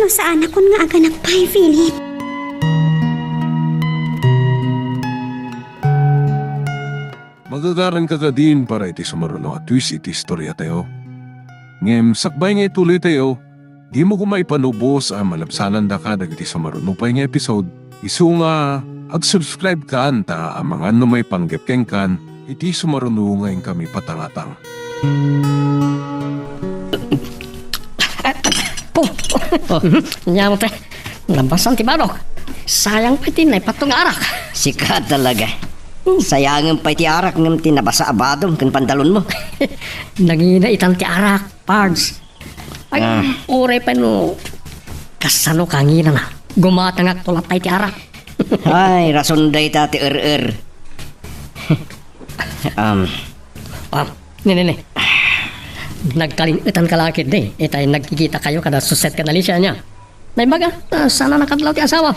No sa anak kun nga aga nagpay, Philip. Magagaran ka din para iti sumaruno at twist iti istorya tayo. Ngem sakbay nga ituloy tayo, di mo kumaipanubos ang malabsanan da ka dagiti sumaruno pa nga episode. Isu nga ag-subscribe ka anta ang mga may panggepkeng kan iti sumaruno ngayon kami patangatang. Nyamo pre, lambasan ti barok. Sayang pa ti patong arak. Sikat talaga. Sayangan pa iti arak ng tinabasa abadong kan pantalon mo. Nangina itang ti arak, pards. Ay, ore pa no. Kasano kangina na. Gumatangak tulat tayo ti arak. Ay, rason day tati er-er. Nene. Nagkalinitan ka lakit de. Itay nagkikita kayo kada Suset ka na Alicia niya. Naibaga, sana nakadlaw ti asawa.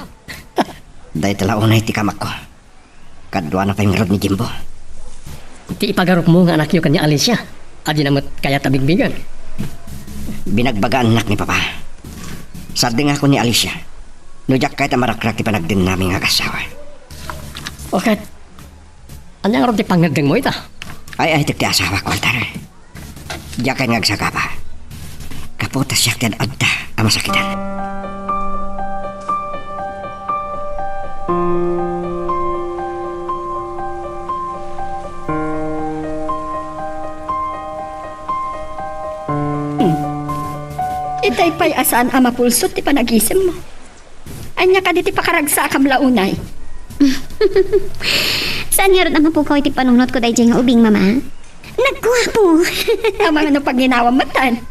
Day tala unay ti kamak ko. Kadwa na pa yung rod ni Jimbo. Ti ipagarok mo nga anak yung kanya Alicia. Adi namat kaya tabigbigan. Binagbagaan anak ni Papa. Sarding ako ni Alicia. Nujak kahit ang marakrak ti panagdin namin nga kasawa. Okay. Anya nga ron ti pangadeng mo ita? Ay, ti asawa ko, Walter. Diyak kay ngagsaga pa. Kaputas siyak ti adda ang masakitan. Itay pa'y asaan ang mapulsot ti panagisem mo. Anya ka di ti pakaragsa kam launay. Saan nga rin ang mapukaw iti panunot ko dahil nga ubing, mama? Nagwapo. Ang mga no pagginawang matan.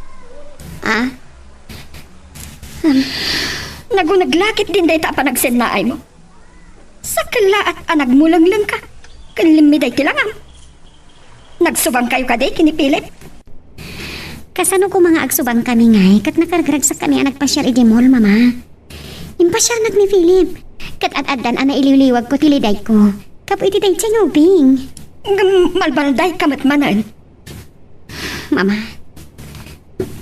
Nagunaglakit din dahi ta panagsennaay mo. Sakala at anagmulang-lang ka. Kalimiday kilangam. Nagsubang kayo ka day kini Philip. Kasano ko mga agsubang kami ngay, kat nakargrag sa kami ang nagpasyar ijemol, mama. Impasyar nak ni Philip. Kat ad-adan ang naililiwag ko tiliday ko. Kapo iti day siya ngubing. Malbalday kamat manan. Mama,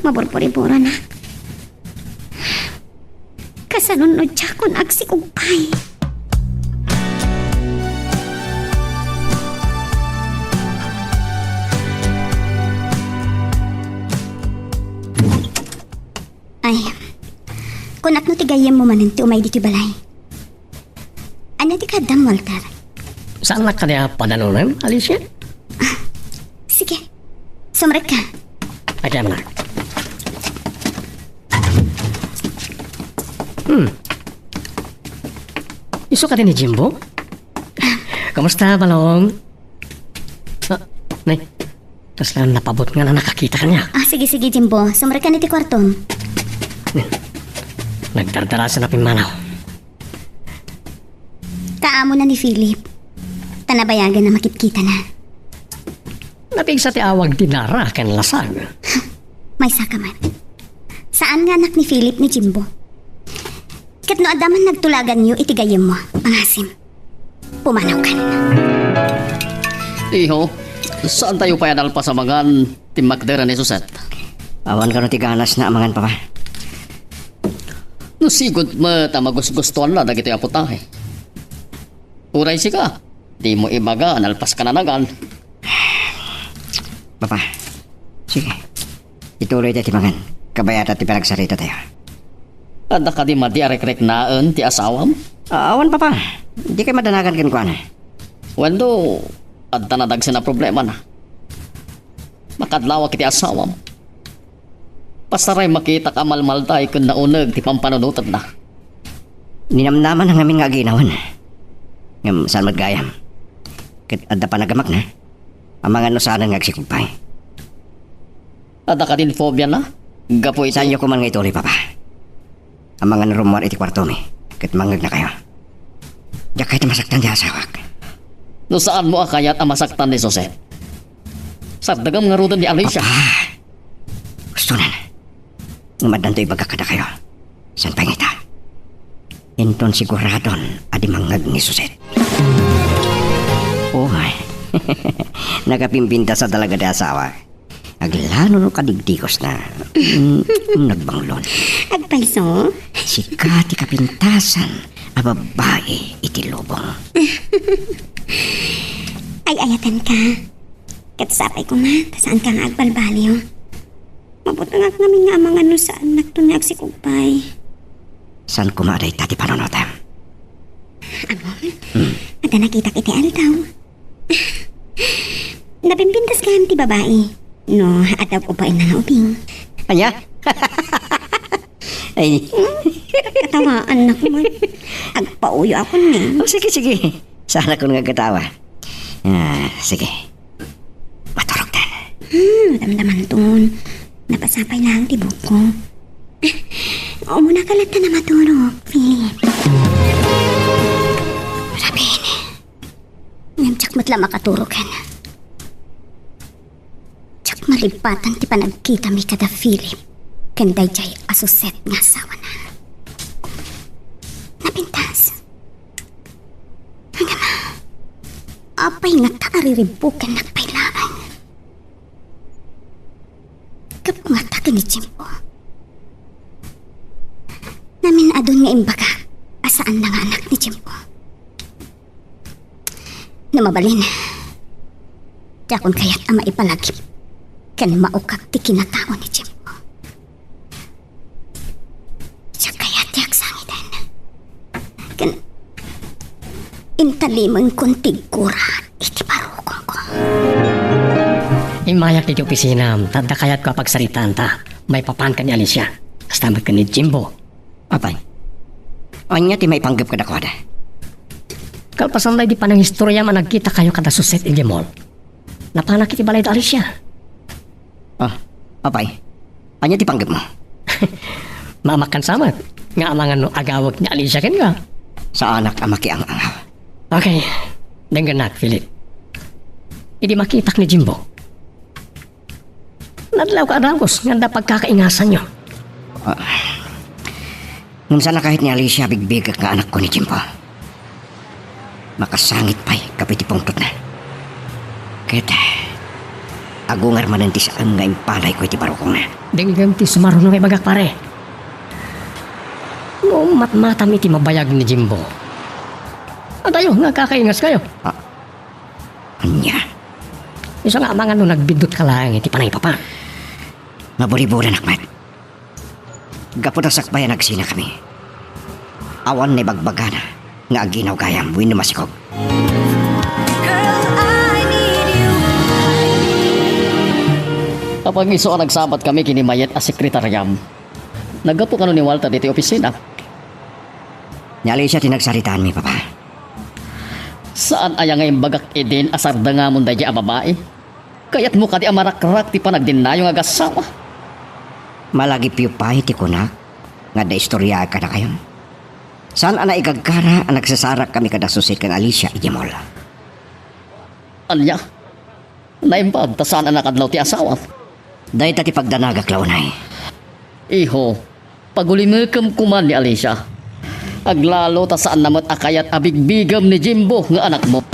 maburpuri-pura na. Kasanunod siya kung agsikugpay. Ay, kung akno tigayam mo manan ti umay dito balay. Ano ti kadam, Walter? Saan na kanya pananunan, Alicia? Sige, sumrek ka. Ayan na. Iso ka din ni Jimbo? Kamusta, Balong? Nay, tas lang napabot nga na nakakita ka niya. Sige, Jimbo. Sumrek ka ni ti kwarton. Nagdardarasan na pimanaw. Kaamo na ni Philip. Tanabayagan na makitkita na. Napig sa tiawag dinara kan lasag. May saka man. Saan nga anak ni Philip ni Jimbo? Kat no adaman nagtulagan niyo itigayam mo, pangasim. Pumanaw ka na. Iho, saan tayo pa yan alpasamangan timakdera ni Suset? Awan ka no tiganas na amangan papa. No sigod mo tamagusgustuan na dagito yung putahe. Uray si ka, di mo ibaga analpas ka na nagan. Papa, sige. Ituloy tayo timangan. Kabayata ti pinagsarita tayo. Ada ka di madiarek-rek naan ti asawam? Awan papa, di kayo madanagan kin kuana. Wendo, adda na dagsa na problema na. Makadlawa kiti asawam. Pasaray makita ka malmalday kung naunag ti pampanunutan na. Ninamnaman ang aming nga ginawan. Ngam saan magayam. Kat adda pa nagamak na. Ang mga nusanan nga agsikupay. Ada ka din phobia na? Gapo ito. Saan nyo kuman nga ituloy papa. Ang mga narumor iti kwarto mi. Kat mangag na kayo. Diyak kayo masaktan di asawak. No saan mo akayat ang masaktan ni Jose? Sa dagam nga rudan ni Alicia. Gusto na. Umadan to'y bagakada kayo. San pangita? Inton siguradon adi mangag ni Suset. Oh, nakapimpinta sa talaga di asawa. Aglano no kadigdigos na nagbanglon. Agpaiso? Sikati kapintasan a babae iti lubong. Ay ayatan ka. Katsapay ko ma, saan ka nga agbalbaliw? Mabutangak namin nga mga ano saan nagtunag si Kupay. San kumaday tati panonotam? At nakita kiti aldaw. Napimpintas ka ti babae. No, ataw ko pa ina na ubing. Anya? Ay, Katawaan na ko man. Agpauyo ako ni. oh, sige. Sana ko nga katawa. Sige. Maturog din. Damdaman ton. Napasapay lang ti buko. Oo mo na kalat na maturog, Philip. Rabin. Ngam matla makaturog ka na. Tsak malipatan ti panagkita mi kada Philip. Kanday jay asuset nga asawa na. Napintas. Hanggang na. Apay nga taariribukan na pailangan. Kapungata ni Jimbo. Namin adon nga imbaga, asaan na nga anak ni Jimbo. Namabalin, dakon kaya't ama ipalagip, kan maukak ti kinatao ni Jimbo. Siya kaya't yak sangitan, kan intalimang kong tigura iti parukong ko. Imayak di opisina, tanda kayat ko pagsaritaan ta. May papan ka ni Alicia. Kastamad ka ni Jimbo. Apay. Anya ti may panggap kada kwada. Kalpasan lay di pa ng istorya man nagkita kayo kada suset in the mall. Napanak iti balay da Alicia. Apay. Anya ti panggap mo? Mamakan samat. Nga amangan no agawag ni Alicia ken nga. Sa anak amaki ang angaw. Okay. Denggan nak, Philip. Idi makitak ni Jimbo. Nadlaw ka Ramos, nga pagkakaingasan nyo. Nung sana kahit ni Alicia bigbig nga anak ko ni Jimbo. Makasangit pa'y kapiti pungtot na. Kaya agungar mananti sa ang nga impalay ko iti barukong na. Dinggang ti sumarunong may bagak pare. Noong matmatam iti mabayag ni Jimbo. At ayo, nga kakaingas kayo. Anya, Isa nga mga nung nagbidot ka lang iti panay papa. maburi-buri nakmat. Gapot ang sakbayan nagsina kami. Awan ni bagbagana nga aginaw gayam win masikog. Kapag iso ang nagsabat kami kinimayet a sekretaryam. Nagapo ka ni Walter dito opisina. Ni Alicia tinagsaritaan mi papa. Saan aya nga bagak edin asar da nga mong dadya a babae? Kayat mo kadi amarakrak ti panagdinayo nga gasawa. Malagi piyupay ti kunak nga da istorya ka na kayon. Saan ana igagkara ang nagsasarak kami kada susit kang Alicia ijamol. Anya? Naimbag ta saan ang nakadlaw ti asawa? Dahil tati pagdanagak launay. Iho, pagulimikam kuman ni Alicia. Aglalo ta saan namat akayat abigbigam ni Jimbo nga anak mo.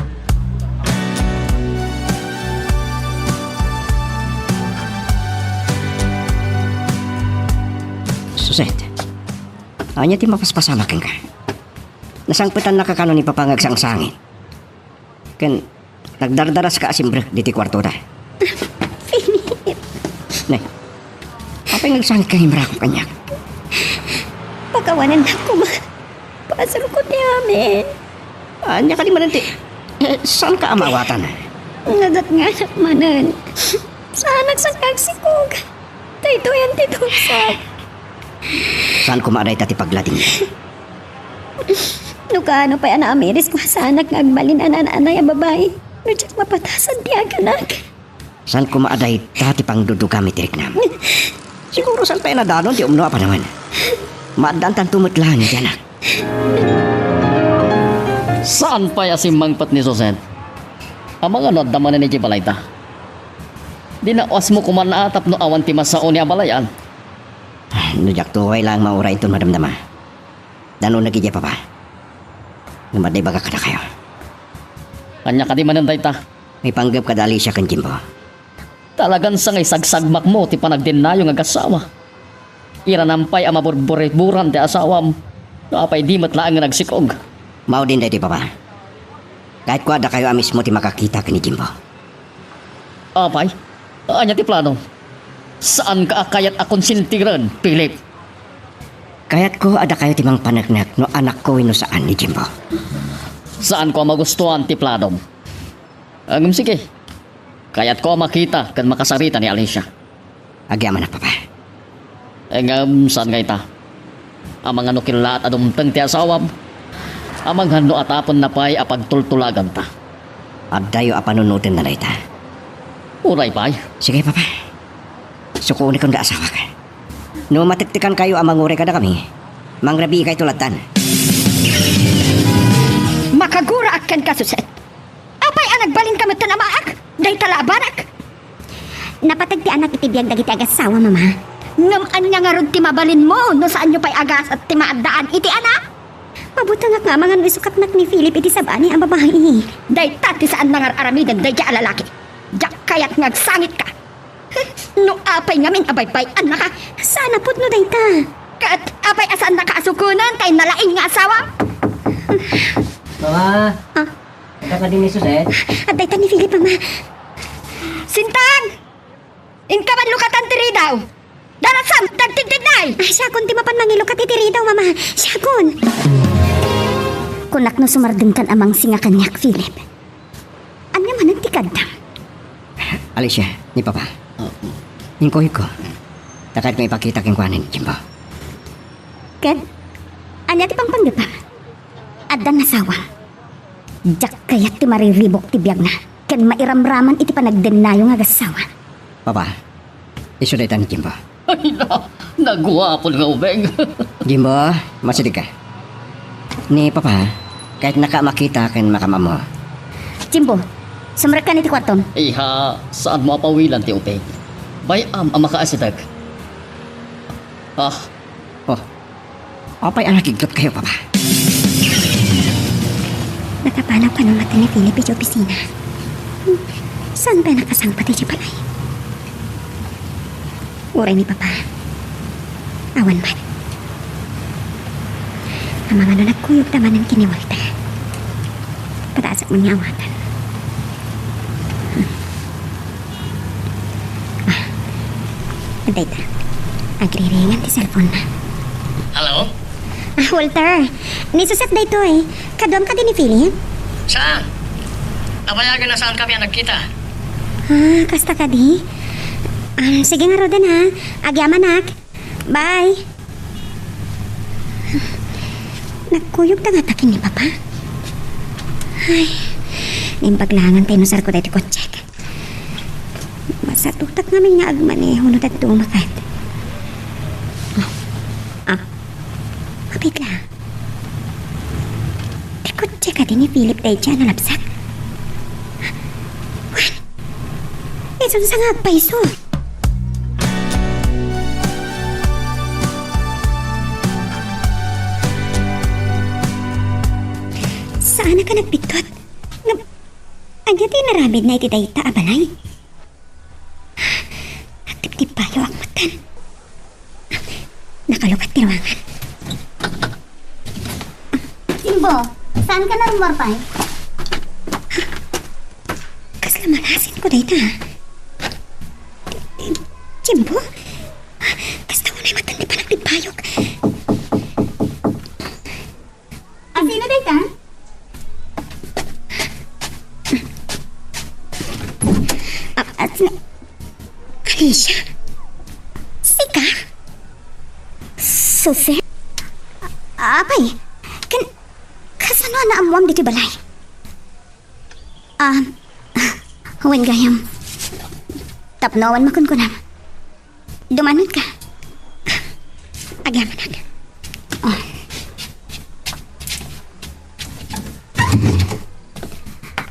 Suset. Anya ti mapaspasamakin ka. Nasangpitan na kakano ni papangag sang sangit. Ken nagdardaras ka asimbre diti kwarto da. Ne. Apay nagsangit ka himra ko kanyak. Pagkawanan na ko ma. Pasalukot ni amin. Anya ka di mananti. Saan ka amawatan? Ngadat nga anak manan. Saan nagsangkag si Kog? Dito yan titusak. Saan kumaday tati paglating? Nukano pa yan na amiris ko sa anak nga agbalin anay ang babae. Medyo mapatasan ti aganak. Saan kumaaday tati pang dudugami tiriknam? Siguro saan pa inadanon ti umno pa naman. Maadaan tan tumutlahan ni anak. Saan pa ya si mangpat ni Suset? Ang mga nadaman ni Jibalayta. Dinaos mo kuman na atap no awan ti masao ni abalayan. Nujak tuway lang maura ito madamdama. Dano nagigya pa pa. Numaday baga ka na kayo. Kanya ka di mananday ta. May panggap ka dali siya kan Jimbo. Talagan sa ngay sagsagmak mo ti panagdinayo nga gasawa. Iranampay ang maburburit-buran ti asawam. Kapay di matlaang nga nagsikog. Mao din dati papa. Kahit kuwada kayo amis mo ti makakita ka ni Jimbo. Apay, anya ti plano? Saan ka akayat akong sintiran, Philip? Kaya't ko ada kayo timang panagnak no anak ko no saan ni Jimbo. Saan ko magustuhan ti plano? Agam sige. Kaya't ko makita kan makasarita ni Alicia. Agyaman na papa. Agam saan nga ita? Ang mga nukilat adumtang ti asawam. Amang hando atapon na pa'y apagtultulagan ta. Abdayo apanunutin na ita. Uray pa'y. Sige papa. Sukuni kong asawa ka. No matiktikan kayo amang ure ka na kami. Mangrabi kay tulatan. Makagura akan ka Suset. Apay ang nagbalin kami tan amaak. Day talabanak. Napatag ti anak iti biyag dagiti agasawa, mama. Ngaman nga nga ron ti mabalin mo. No saan nyo pa'y agas at ti maadaan iti anak. Mabutang nga mga nisukat nak ni Philip iti sabani ang babae. Day tati saan nangar aramidan day ja alalaki. Jak kayat ngagsangit ka. No apay ngamin abay-bay anak ka. Sana put no dayta. Kat apay asaan nakaasukunan kay nalaing nga asawa. Mama, Ah, ito ka din ni Suset. at dayta ni Philip, mama. Sintang! Inkaman lukatan tiri daw. Darasam, tagtigtignay! Siyakon ti mapan mangilukat iti daw, mama. Siyakon. Kunak no sumardeng kan amang singa kanyak, Philip. Anya man ang tikadam. Alicia, ni papa. Hingko. Takad ko ipakita king kuhanin ni Jimbo. Kad, anya ti pang panggap, Adan nasawa. Jak kayat ti mariribok ti biyag na. Ken mairamraman iti panagdenayo nga gasawa. Papa, isuday ni Jimbo. Ay na, nagwapol nga ubeng. Jimbo, masidig ka. Ni papa, kahit nakamakita kan makamamo. Jimbo, sumrek ka ni ti kwarton. Iha, saan mo apawilan ti ubeng? Bayam ang makaasidag. Ah, Oh, apay ang nakiglot kayo, Papa. Natapanaw ka ng mata ni Philip sa opisina. Saan ba nakasangpati siya palay? Uray ni Papa. Awan man. Ang mga nagkuyog naman ng kini Walter. Pataas mo niya awatan. Antay ta. Agre-ringan ti cellphone na. Hello? Walter, nisusat na ito eh. Kadom ka din ni Philip? Saan? Nabayagan na saan kami ang nagkita? Kasta ka di? Sige nga, Rodan ha. Agyaman nak. Bye. Nagkuyog na nga takin ni Papa. Ay, nimbaglangan tayo nusar ko dahil ko check. Masatutak namin nga agmaneho no tayo tumakat. Kapit lang. Tekot check ka din ni Philip dahil dyan nalapsak. Isun sa nga paiso. Saan na ka nagpiktot? Anya tinaramid na iti dayta abalay. Nagtip-tip payo ang matan. Nakalukat tiruangan. Simbo, saan ka na rumorpay? Kasla malasin ko dayta ha. Jimbo? Kasta mo na'y matandi pa nagtipayok. Sino day ka? Alicia? Sika? Susi? Apay? Kasano na amuam dito balay? Huwag gayam. Tapnawan makunkunam. Dumanod ka. Agyaman agam. Oh.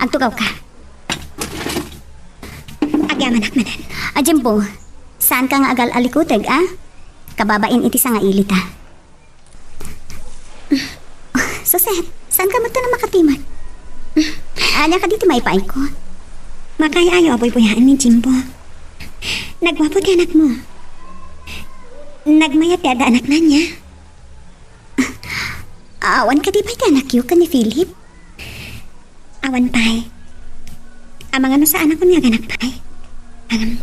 Agtugaw ka. Agyaman akmanan. Jimbo, saan ka nga agal alikuteg, Kababain iti sa nga ilita. Suset, saan ka magto na makatimat? Anya ka dito maipain ko. Makaya ayaw aboy-boyaan ni Jimbo. Nagwapo ti anak mo. Nagmayat ti ada anak na niya. Awan ka di ba ti anak yu ka ni Philip? Awan pay. Amang ano sa anak ko niya ganak pay.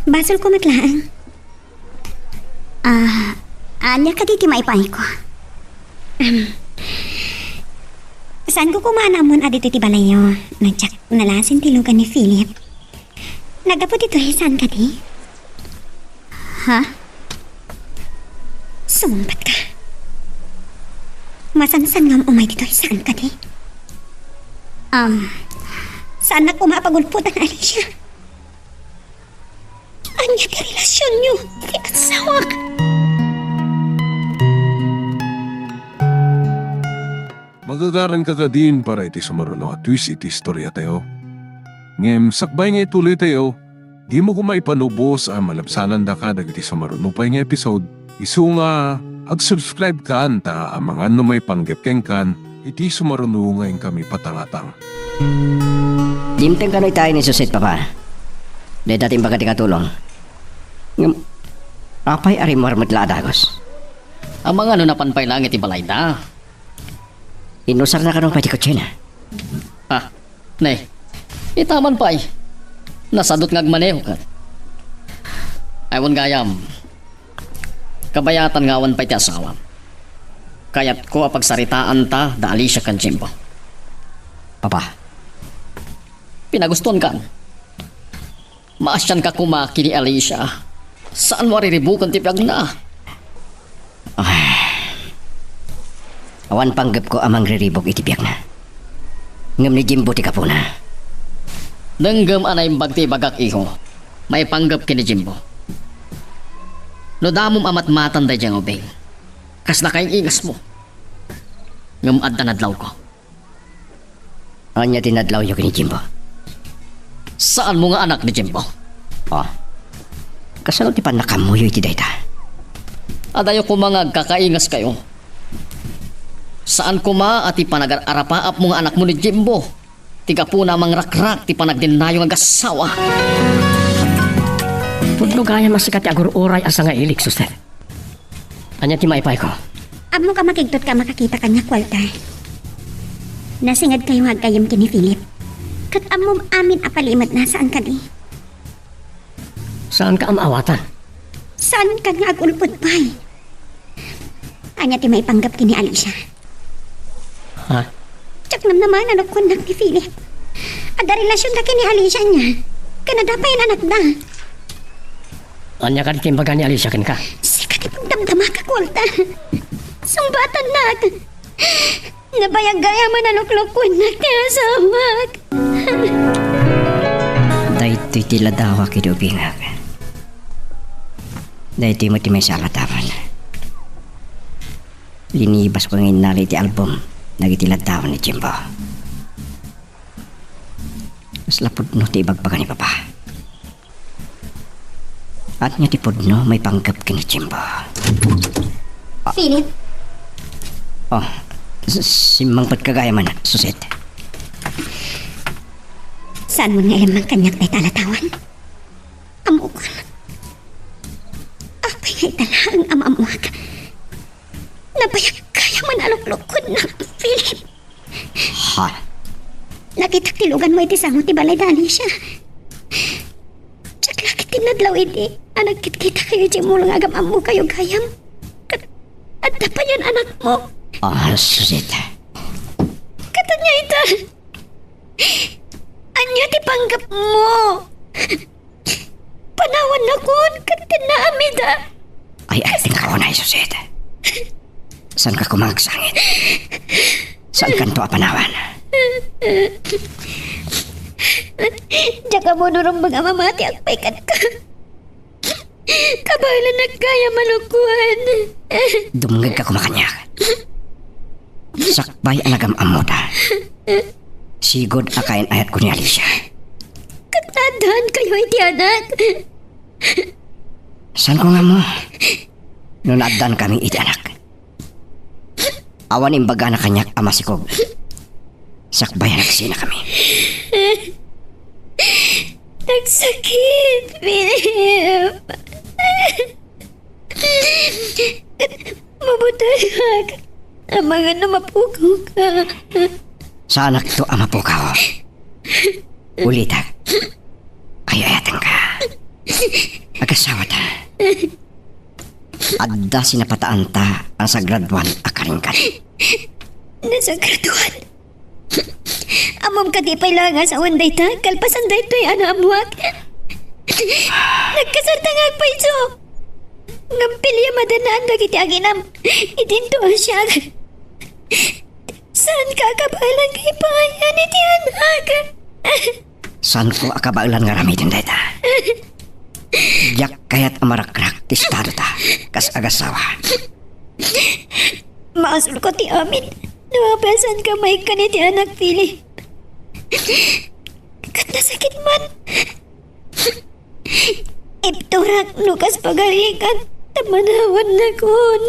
Basol ko matlaang. Anya ka di ti maipain ko. Saan ko kumanamon adito ti balayo? Nagtsak nalasin ti lugan ni Philip. Nagapot ito saan ka di? Ha? Sumumpat ka. Masansan nga umay dito saan ka di? Saan na kumapagulpot ang Alicia? Anya ka relasyon nyo? Di asawa ka. Magagaran ka ka din para iti sumaruno at twist iti istorya tayo. Ngem sakbay nga ituloy tayo, di mo kumaipanubos ang malabsanan da ka dagiti sumaruno pa nga episode. Isu nga, ag-subscribe ka anta ang mga may panggap kan, iti sumaruno ngayon kami patangatang. Dimteng ka tayo ni Susit, Papa. Dahil dating baga di katulong. Apay arimor matla adagos. ang mga napanpay langit ibalay da. Inusar na ka nung pati ko, Chena. Nay, itaman pa nasadot ngagmaneho ka. Aywan gayam, kabayatan ngawan pa iti asawa. Kayat ko apagsaritaan ta da Alicia kan Jimbo. Papa. Pinagustuhan kan. Maasyan ka kumaki ni Alicia. Saan mo riribukan ti piyag na? Awan panggap ko amang riribog iti biyak na. Ngam ni Jimbo ti kapuna. Denggam anay bagti bagak iho. May panggap kini Jimbo. No damom amat matan day diyang obeng. Kas na kayong ingas mo. Ngam adda nadlaw ko. Anya tinadlaw yung kini Jimbo. Saan mo nga anak ni Jimbo? Kasano ti pa nakamuyoy ti dayta? Adayo ko mga kakaingas kayo. Saan ko ma at ipanag-arapaap mga anak mo ni Jimbo? Tiga po namang rakrak ti panagdinayo ng asawa. Pudno gaya masikat ti agur-uray asa nga ilik, suster. Anya ti maipay ko. Amo ka makigtot ka makakita kanya, Walter. Nasingad kayo hagkayam kini Philip. Kat amom amin apalimat na saan ka di? Saan ka amawatan? Saan ka nga agulpot pa'y? Anya ti maipanggap kini Alicia. Ha? Tsak naman anak ko ni Philip. Ada relasyon na kini Alicia niya. Kanada pa yung anak da. Anya ka di timbaga ni Alicia ken ka? Sikat itong damdama ka, Walter. Sumbatan na. Nabayag gaya manaluklok ko na kaya samag. Dahito ti ladawa kidubingag. Dahito mo ti may salatapan. Linibas ko ngayon nali ti album. Nagitiladtawan ni Jimbo. Mas lapudno ti ibagbaga ni Papa. At nga ti pudno may panggap kini Jimbo. Philip, Oh, simangpat kagaya man, susit. saan mo nga ilang kanyak na italatawan? Amo ka. Apay nga itala ang amamuak. Nabayag kaya manaluklok na, Philip. Ha? Nakitak tilugan mo iti sango ti balay dani siya. Tsak lakit tinadlaw iti. Anagkit kita kayo di mo lang agam amo kayo gayam. At pa yan anak mo. Oh, susit. Katanya ita. Anya ti panggap mo. Panawan na kun kat tinaamida. Ay, ating ka na, susit. Saan ka kumagsangit? Saan ka to apanawan? Diyan mo nurong mga mamati ang paikat ka. Kabalan na kaya malukuhan. Dumungag ka kumakanyak. Sakbay anagam amuta. Sigod akain ayat ko ni Alicia. Katadahan kayo iti anak. Saan ko nga mo? Nunaddan kami iti anak. Awan imbaga na kanyak ama sikog. Sakbay nagsina kami. Nagsakit, Philip. Mabutayag. Ang mga namapukaw ka. Sa anak to ama po ka. Ulitag. Ayayatan ka. Agasawa ta. Adda sinapataan ta ang sagraduan akaringkan. Nasa graduan. Amom ka di pailangan sa unday ta. Kalpasan da ito'y anamuak. Nagkasarta nga pa ito. Ngampilya madanaan dagiti aginam. Itinto siya. Saan ka kabalan kay pangayan iti anak? Saan ko akabailan nga ramitin deta? Yak kayat amarakrak ti estado ta. Kas agasawa. Maasul ko ti amin. Nawapasan ka may kaniti anak, Philip. Kat nasakit man. Ipturak nukas pagalikan. Tamanawan na kun.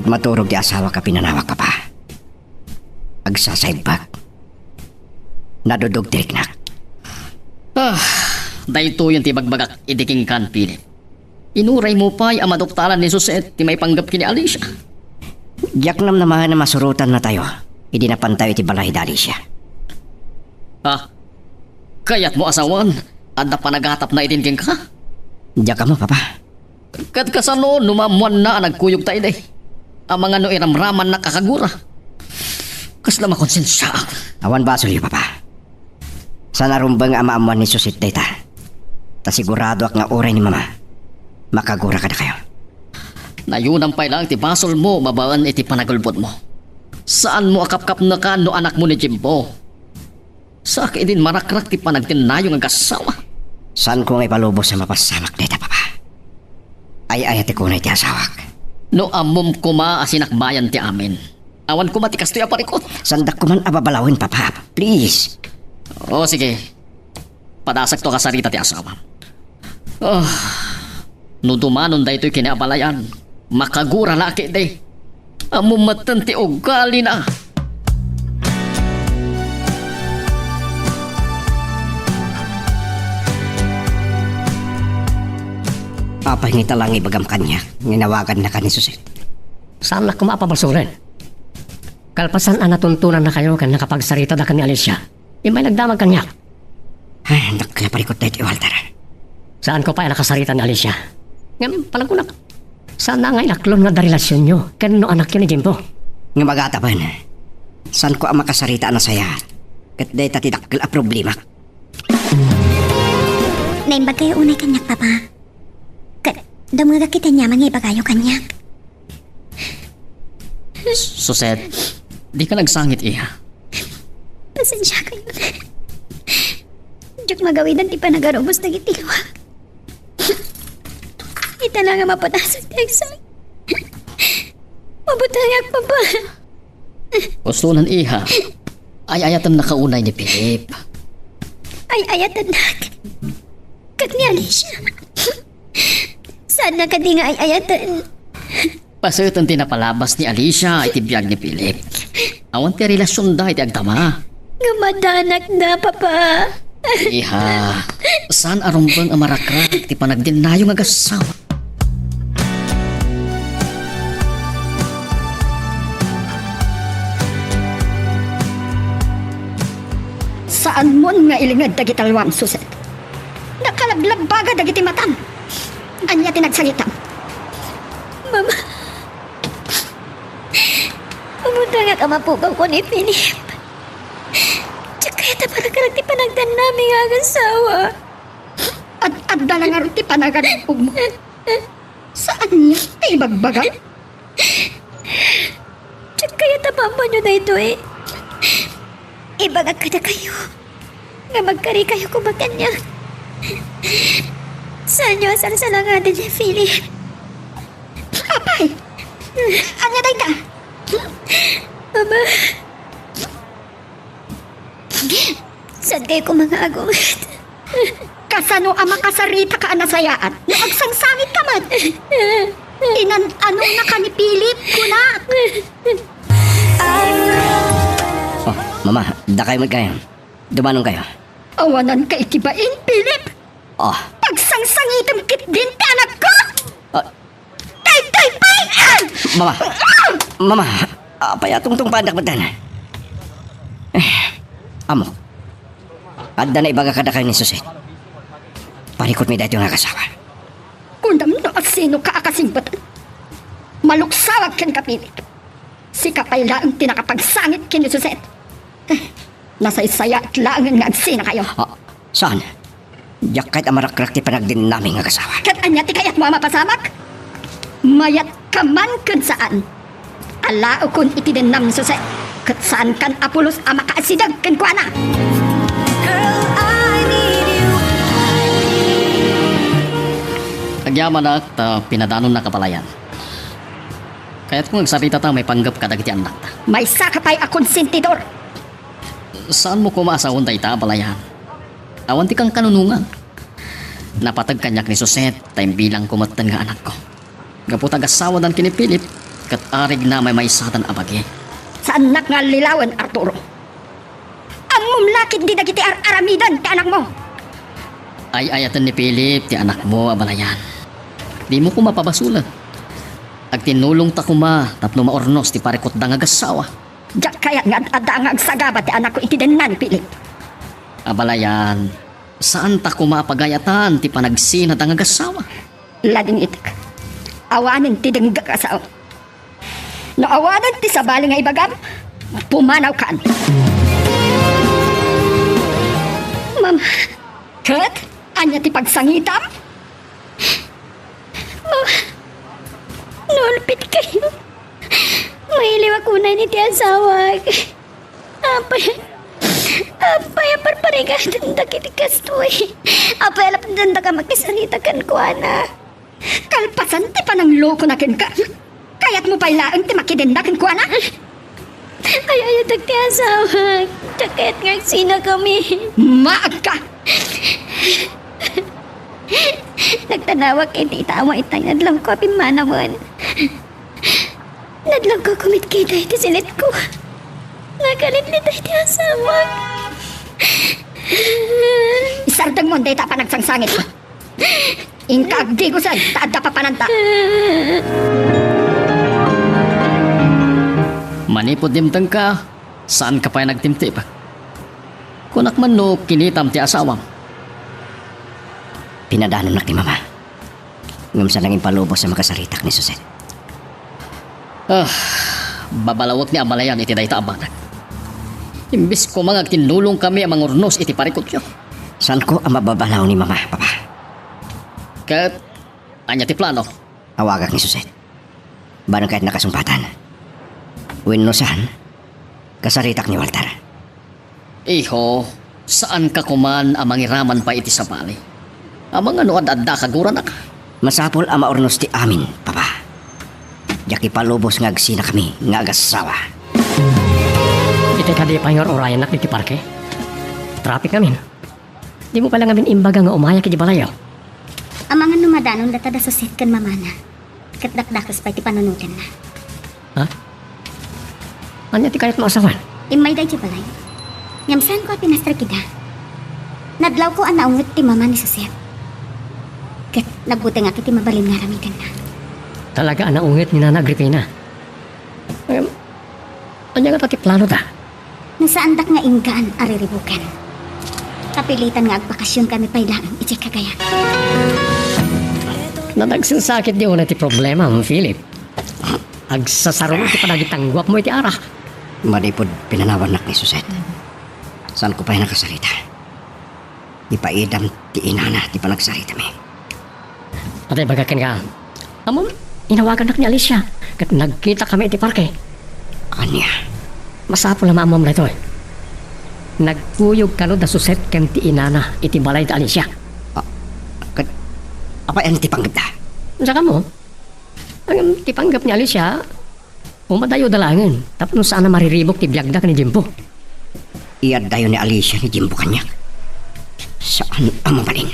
Maturog di asawa ka pinanawak ka pa. Agsasaybag. Nadudog tiriknak. Dahito yung tibagbagak idiking kan, Philip. Inuray mo pa'y ang madoktalan ni Suset ti may panggap kini Alicia. Yak nam naman na masurutan na tayo. Hindi na pantayo ti balay dali siya. Kaya't mo asawan at na panaghatap na idiking ka? Diyak ka mo, Papa. Kat kasano numamuan na nagkuyog tayo day. Ang mga no iramraman na kakagura. Kasla makonsensya. Awan ba suli, Papa? Sa narumbang ama-amuan ni Susit data. Ta sigurado ak nga oray ni Mama. Makagura ka na kayo. Nayunang pa'y lang ti basol mo mabaan iti panagulbot mo. Saan mo akap-kap na ka no anak mo ni Jimbo? Sa akin din marakrak ti panagtinayo ng asawa. Saan ko nga ipalubos sa mapasamak data, Papa? Ay ati ko na iti asawak. No amom kuma asinakbayan ti amin. Awan ko matikas to parikot. Sandak ko man ababalawin, Papa. Please. O sige. Padasag to kasarita ti asawa. Oh, no dumanon da ito'y kinaabalayan. Makagura laki day. Amumatan ti ugali na. Papahingita lang ibagam kanya. Nginawagan na ka ni Suset. Saan na kumapabasurin? Kalpasan ang natuntunan na kayo kan nakapagsarita na ka ni Alicia. Imay nagdamag kanya. Ay, nakalaparikot na iti, Walter. Saan ko pa nakasarita ni Alicia? Ngayon, palang kunak. Saan na nga inaklon nga da relasyon nyo? Kanino anak yun ni Jimbo? Nga magatapan. Saan ko ang makasarita na saya? Kat day tatidakkel a problema. Naimbag kayo unay kanyak, Papa. Kat, damaga kita niya mangibagayo kanyak. Suset, di ka nagsangit iya. Pasensya kayo. Diyak magawidan ti panagarubos na gitiwa. Ita na nga mapatasag tayo sa... Mabutangak pa ba? Gusto nan iha. Ay ayatan nakaunay ni Philip. Ay ayatan na. Kat ni Alicia. Saan na ka di nga ay ayatan? Pasutan tinapalabas ni Alicia ay tibiyag ni Philip. Awan ti relasyon da iti agtama. Gamadanak na, Papa. Iha, saan arumbang ang marakrak ti panagdinayong agasawa? Saan mo nga ilingad dagitalwam, Suset? Nakalaglabaga dagiti matam. Anya tinagsagitam. Mama. Mabutangak ang mapugaw ko ni Philip. Tsaka ito parang karagti panagdan namin ang asawa. At dalang nga ti panagarupog mo. Saan niya ti bagbagan? Tsaka ito pampa nyo na ito eh. Ibagag ka na kayo. Nga magkari kayo kumakanya. Saan nyo asal sa langadan niya, Philip? Apay! Anya day ka? Mama. Saan kayo kumangagong? Kasano ang makasarita ka anasayaan? Yung agsangsangit ka man. Inan-ano na ka ni Philip, kunak. Oh, Mama, da kayo magkayo. Dumanong kayo. Awanan ka itibain, Philip. Oh, Pagsangsangitam kit din ka anak ko. ah, Tay, payan! Mama! Mama! Payatong-tong pandak badan. Amo. Adda na ibaga kada kayo ni Suset. Parikot mi dahil yung nakasawa. Kundam no at sino ka akasimbatan. Maluksawag kan ka, Philip. Si kapay laang tinakapagsangit kini Suset. Nasa isaya at laangan nga agsina kayo. Ah, saan? Diyak kahit amarakrak ti panagdin namin nga kasawa. Kat anya ti kayat mo mapasamak? Mayat ka man kun saan. Alao kun itidinam Suset. Kat saan kan apulos ama kaasidag kan kuana. Agyaman na ta pinadanon na kapalayan. Kaya't kung nagsarita ta may panggap ka dagiti anak ta. May sakapay akong sintidor. Saan mo kumasawon da ita balayan? Awan ti kang kanunungan. Napatag kanyak ni Suset tayong bilang kumatan nga anak ko. Gaputag asawa dan kini Philip kat arig na may satan abagi. Saan nak nga lilawan, Arturo? Ang mumlakit di dagiti aramidan ti anak mo. Ay ayatan ni Philip ti anak mo abalayan. Di mo ko mapabasulan. Ag tinulong ta kuma tapno maornos ti parikot da nga gasawa. Diyak kaya nga adda nga agsagaba ti anak ko itidennan, Philip. Abalayan, saan ta kumapagayatan ti panagsina da nga gasawa? Lading itik. Awanin ti dengga kasaw. No awanan ti sabali nga ibagam, pumanaw kaan. Mama. Kat? Anya ti pagsangitam? Mama. Nulpit kayo. Mailiw ako na ni ti asawa. Apay, parparigadan da kitikas to eh. Apay, alapan da ka magkasalita kan ko, ana. Kalpasan ti panang loko na ken ka. Kayat mo pailaan ti makidendakin ko, ana? Kaya yung tagtiasawa. Takit nga sina kami. Maag ka! Nagtanawa kay tita mo itay nadlang ko apimanawan. Nadlang ko kumit kita iti silit ko. Nagalit ni tayo tiasawa. Isardang mo, data pa nagsangsangit mo. Ingkagdi ko sa taada pa pananta. Manipod dimtang ka, saan ka pa nagtimti pa? Kunak man no, kinitam ti asawam. Pinadanon na ni mama. Ngam sa nanging palubos sa makasaritak ni Suset. Babalawot ni Amalayan iti dayta abanag. Imbis ko mga kinulong kami ang mangurnos iti parikot yo. Saan ko ang mababalaw ni mama, papa? Kat, anya ti plano. Awagak ni Suset. Barang kahit nakasumpatan. Wenno saan? Kasaritak ni Walter. Iho, saan ka kuman ang mangiraman pa iti sa bali? Amang ano adda kagura na ka. Masapol ang maurnos ti amin, papa. Jaki palubos nga agsina kami, nga agasawa. Iti ka di pa yung orayan na kiti parke. Traffic namin. Di mo pala ngamin imbaga nga umaya kiti balayo. Ang mga numadanon data da susit kan mamana. Katdakdakos pa iti panunutan na. Ha? Anya ti kayat mo asawan? Imay da iti balay. Nyamsan ko at pinastra kita. Nadlaw ko ang naungot ti mama ni Suset. Kat nagbuti nga kiti mabalin nga ramitan na. Talaga ang naungit ni Nana Agripina. Anya nga pati plano ta? Nasaan dak nga inggaan ariribukan. Kapilitan nga agbakasyon kami pailaan iti kagaya. Na nagsinsakit di una ti problema mo, Philip. Agsasarong iti panagitanggwap mo iti ara. Manipod pinanawanak ni Suset. Saan ko pa yung nakasalita? Ipaidam ti inana ti panagsarita mi. Atay bagakin ka. Amon, inawagan nak ni Alicia. Kat nagkita kami iti parke. Anya? Masapo na maamam na ito eh. Nagkuyog ka no da suset ken ti inana iti balay da Alicia. Apa yan ti panggap da? Saka mo, ang tipanggap ni Alicia, umadayo dalangin. Tapos saan na mariribok ti biyagda ka ni Jimbo. Iyad dayo ni Alicia ni Jimbo kanyak. Saan ang mabaling?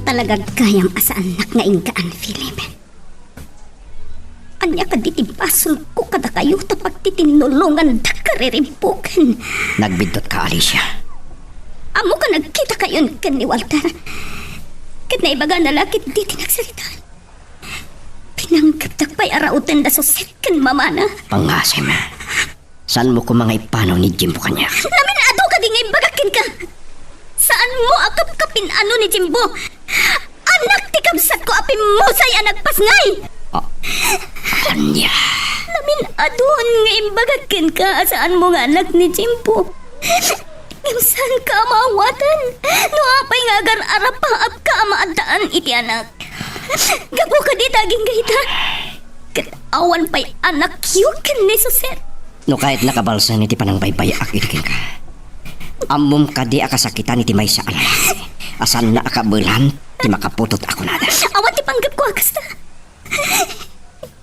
Talagang kayam asaan nak nga ingkaan, Philip. Anya ka ditibasol ko kada kayo tapag titinulungan da kariribukan. Nagbidot ka, Alicia. Amo ka nagkita kayon kan ni Walter. Kat na ibaga na lakit di tinagsalitaan. Pinanggap takpay arautan da suset kan mamana. Pangasim. Saan mo ko mga ipanaw ni Jimbo kanyak? Namin ato ka di nga ibagakin ka. Saan mo akap-kapin ano ni Jimbo? Anak ti kabsat ko apim musay anak pasngay. Anya? Namin adun nga imbagakin ka saan mo nga anak ni Jimbo. Saan ka maawatan? No apay nga agar arapaap ka maadaan iti anak. Gabo ka di taging gahita. Kat awan pa'y anak yun ni Suset. No kahit nakabalsa ni ti panang baybay akirikin ka. Amom ka di akasakitan iti may sa alala. Asan na akabulan ti makaputot ako nada. Awan ti panggap ko agasta.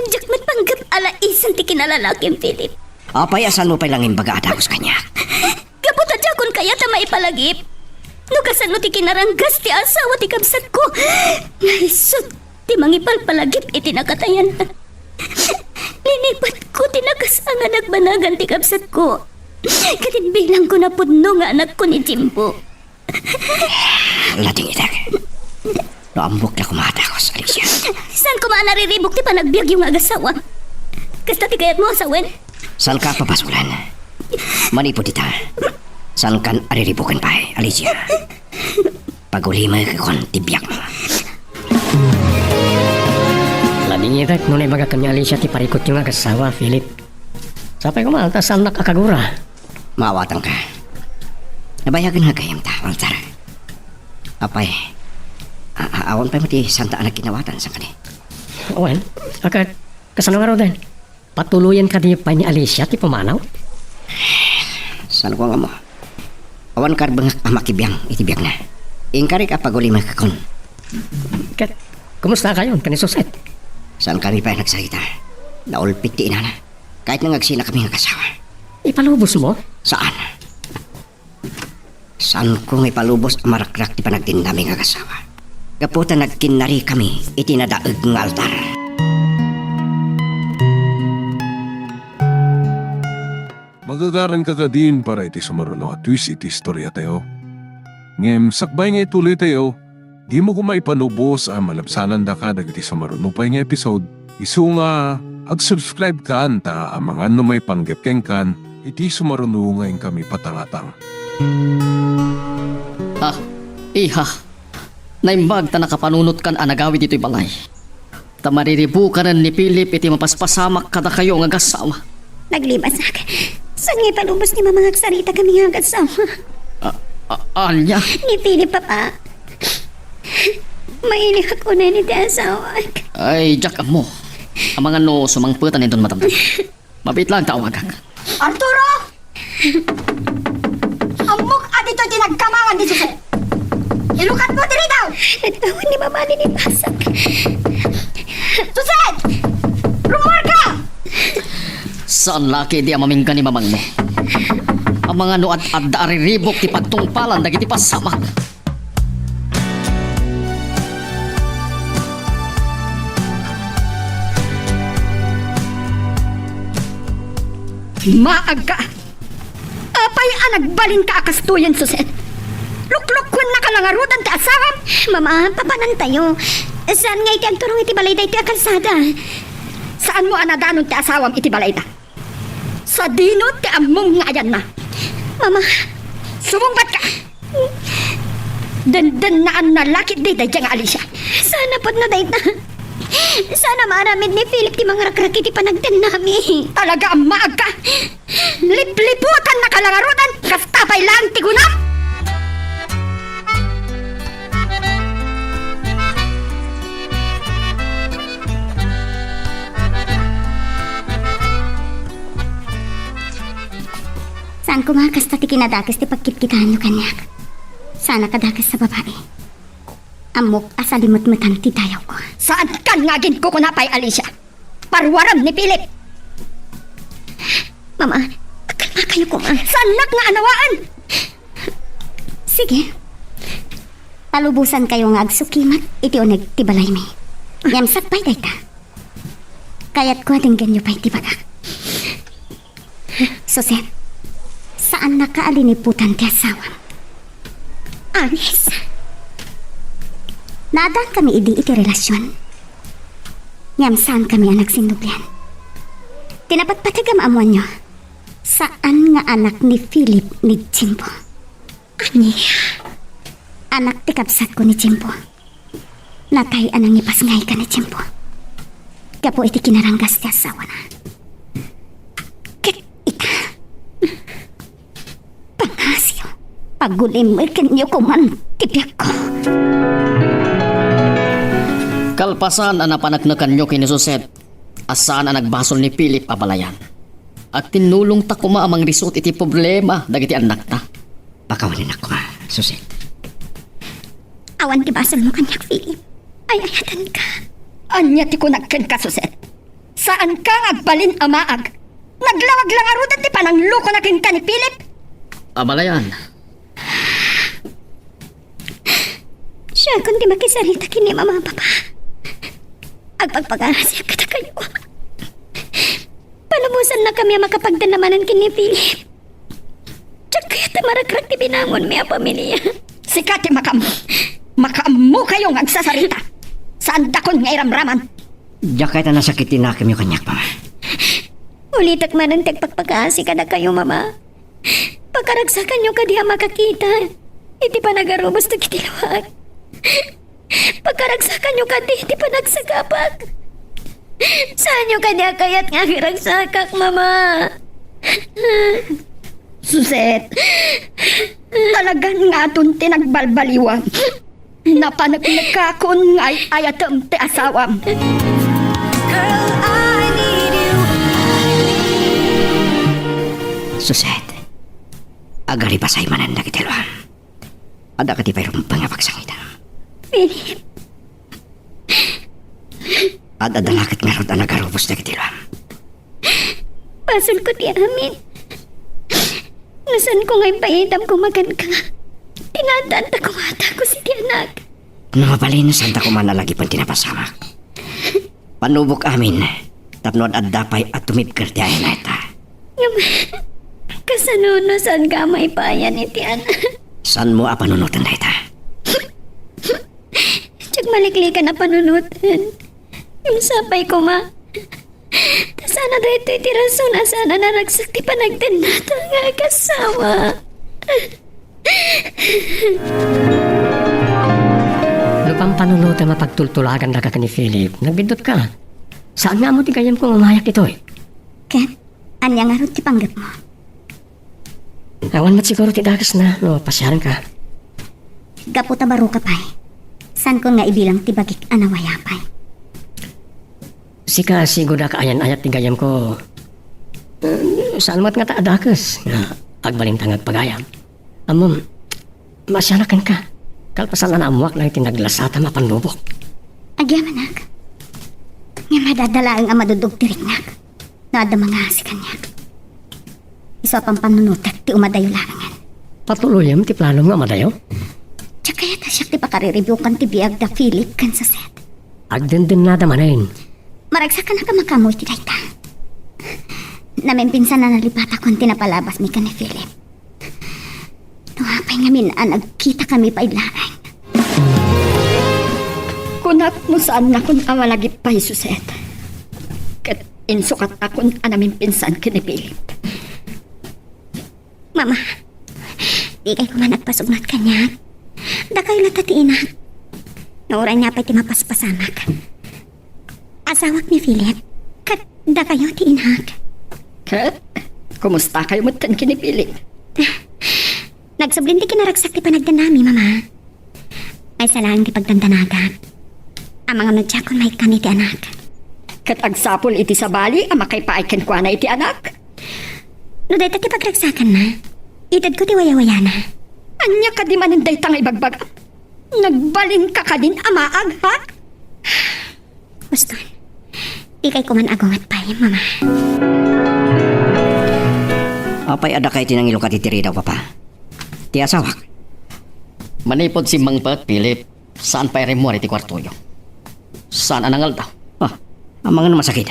Diyak met panggap ala isan ti kinalalaking Philip. Apay asan mo pa lang imbaga adakos kanya. Gabot adya kun kaya ta maipalagip. No kasano ti kinaranggas ti asawa ti kabsat ko. Naisot ti mangipalpalagip iti nakatayan. Linipat ko tinakas ang nagbanagan ti kabsat ko. Katin bilang ko na pudno nga anak ko ni Jimbo. Lating itak. No ambok na kumatakos, Alicia. Saan ko nariribok ti panagbiag yung agasawa? Kasta ti kayat mo asawen? Saan ka papasulan? Manipod ita. Saan kan ariribukan pa, Alicia? Paguli mo kakon tibyak mo. Labing itak nung ibaga kami Alicia ti parikot yung agasawa, Philip. Sapay ko malta saan nakakagura. Maawatan ka. Nabayagan nga kayam ta, Walter. Apay, awan pa mo ti santa anak kinawatan sa kani. Owen, agad, kasano nga raw din? Patuluyan ka di pa ni Alicia ti pumanaw? Saan ko nga mo? Awan karbang makibiyang itibiyang na. Ingkari ka paguli makakon. Kat, kumusta kayo, kanisuset? Saan kami pa nagsalita? Naulpit ti inana. Kahit nangagsina kami ng kasawa. Ipalubos mo? Saan? Saan kong ipalubos ang marakrak ti panagtindami nga kasawa? Kaputan nagkinari kami itinadaag ng altar. Magagaran ka din para iti sumarulo at twist iti istorya tayo. Ngem sakbay nga ituloy tayo, di mo kumay panubos ang malabsanan da ka dagiti sumarulo pa nga episode. Isu nga, ag-subscribe ka anta ang mga may panggapkeng kan, iti sumarulo ngayon kami patangatang. Iha, naimbag ta nakapanunot kan anagawid dito'y balay. Ta mariribukan ni Philip iti mapaspasamak kada kayo nga gasawa. Naglibas ak. Saan nga ipalubos ni mamang agsarita kami nga kasama? Alya, Ni Philip, papa. Mainik ako na ni ti asawa. ay Jack mo. Ang mga no sumangputan nito matamtam. Mabit lang tawagan. Arturo! Amok at ito tinagkamangan di Suset. Ilukat mo diri daw! Nagtawad ni mama ni Pasak. Suset! Rumor ka! Saan laki di ang maminggan ni mamang mo? Ang mga no at ariribok ti pagtungpalan dagiti pasamak. Maaga! Apay anagbalin ka akastuyan, Suset. Luklukwan na kalangarutan ti asawam. Mama, papanan tayo. Saan nga iti agturong iti balay da iti akalsada? Saan mo anadanon ti asawam iti balayta? Sa dino ti among nga ayan na. Mama, Sumungbat ka! Den na ang nalakit di da diyang Alicia. sana pot na dayta. Sana maramid ni Philip ti mga rakrak iti panagdan nami. Talaga ang maag ka! Lipliputan na kalangarutan! Kastapay lang ti gunam! Saan ko nga kasta ti kinadakas ti pagkitkitahan nyo kanyak? Sana kadakas sa babae. Amok asalimot-mutan ti dayaw ko. Saan kan nga gin ko kunapay, Alicia? Parwaram ni Philip! Mama, kalma kayo ko, ma. Sanak nga anawaan! Sige. Palubusan kayo nga agsukimat iti uneg ti balay mi. Yamsak pa'y dayta. Kayat ko ating ganyo pa'y ti baga. Suset, saan nakaaliniputan ti asawa? Anis. Nadaan kami iti relasyon. Yamsaan kami ang nagsinubyan. Tinapatpatigam amuan nyo. Saan nga anak ni Philip ni Jimbo? Ani? Anak ti kapsat ko ni Jimbo. Natay anang ipasngay ka ni Jimbo. Kapo iti kinaranggas ti asawa na. Kit ita. Pangasyo. Pagulimirkin niyo ko man tipiak ko. Kalpasan ang napanagnakan nyo kini Suset. Asaan ang nagbasol ni Philip abalayan. At tinulong ta kuma amang risot iti problema dagiti anak ta. Pakawanin ako, Suset. Awan ti basal mo kanyak, Philip. Ay, ayatan ka. Anya ti kunagken ka, Suset. Saan ka agbalin amaag? Naglawag lang arutan ti panangluko na kin ka ni Philip? Abalayan, Siya kundi makisarita kini mama papa. Agpagpag-arasya kita kayo. Palubusan na kami makapagdanamanan kini Philip. Diyak kaya tamaragrak ti binangon mi ang pamilya. Sikat ti makamu kayong agsasarita. Saan dakon nga iramraman? Diyak kahit na nasakitin na kami kanyak, mama. Ulitak man ang tagpagpag-aasi ka na kayo, mama. Pagkaragsakan nyo ka diha makakita. Iti pa nagarubos na kitilawag. Pagkaragsakan nyo ka di pa nagsagapag. Saan nyo ka diha kayat nga kiragsakak, mama? Suset, talagang nga dun tinagbalbaliwan. Napanaglikakon nga ayatem ti asawam. Suset, agari pasay manan na kitilwan. Ada ka ti payrumpa nga pagsangitan. Philip, Ada dalakit nga rod ang nagarubos na kitilam. pasol ko ti amin. Nasan ko nga'y pahitam kumagan ka. Tinatanta ko ata ko si ti anak. Namabalin na santa ko man nalagi pang tinapasamak. Panubok amin, tapnod at dapay at tumipker ti ay na ita. Kasanuno saan ka may payan ni ti anak. Saan mo apanunutan na ita? Tsak maliklikan na panunutan. Yung sapay ko ma. Sana daw ito'y tiraso na sana naragsak ti panagtinata nga kasawa. Lupang panunutan mapagtultulagan na ka ni Philip. Nagbindot ka. Saan nga mo ti gayam kong umayak ito eh? Ken, anya nga ron ti panggap mo. Awan mat siguro ti dagas na. No, pasyaran ka. Gaputa baro ka pa'y. San ko nga ibilang ti bagik anawaya pa'y. Sika siguro ka ayan ayat ti gayam ko. Saan mat nga ta adakas. Nga agbalintang agpagayam. Amom, masyanakan ka. Kalpasan na amuak lang tinaglasata mapanubok. Agyamanag. Nga madadala ang amadudog ti riknak. Naada mga si kanya. Iso pang panunutak ti umadayo langan. Patuluyam ti plano nga madayo. Tsaka kaya ta siya ti pakarereview kan ti biag da Philip kan sa set. Agdendin na damanayin. Maragsak ka na ka makamoy ti dayta. Namimpinsan na nalipata kon tinapalabas mi ka ni Philip. Tuwapay nga minaan agkita kami pa idlarang. Kunat mo saan na kun amalagip pa Suset. Kat insukat akon anamin pinsan kini Philip. Mama, di kay kuman nagpasugnat kanya. Da kayo latatiina. Nauran niya pa'y timapaspasamak. Asawak ni Philip. Kat da kayo ti inhag. Kat, kumusta kayo mutan kini Philip? Nagsablin ti kinaragsak ti panagdanami, mama. Ay salaan ti pagdandanaga. Ang mga nadyakon may kani ti anak. Kat agsapol iti sa bali, amakay paaikin ko na iti anak. No dayta ti pagragsakan na. Itad ko ti waya-waya na. Anya ka di maninday tang ibagbag. Nagbalin ka ka din amaag, ha? Gusto. Di kay kuman agungat pa mama. Apay ada kay tinangilo ka titiri daw papa. Ti asawak. Manipod si Mang Pat, Philip. Saan pa rin mo rin ti kwartuyo? Saan anangal daw? Oh, ang mga masakit.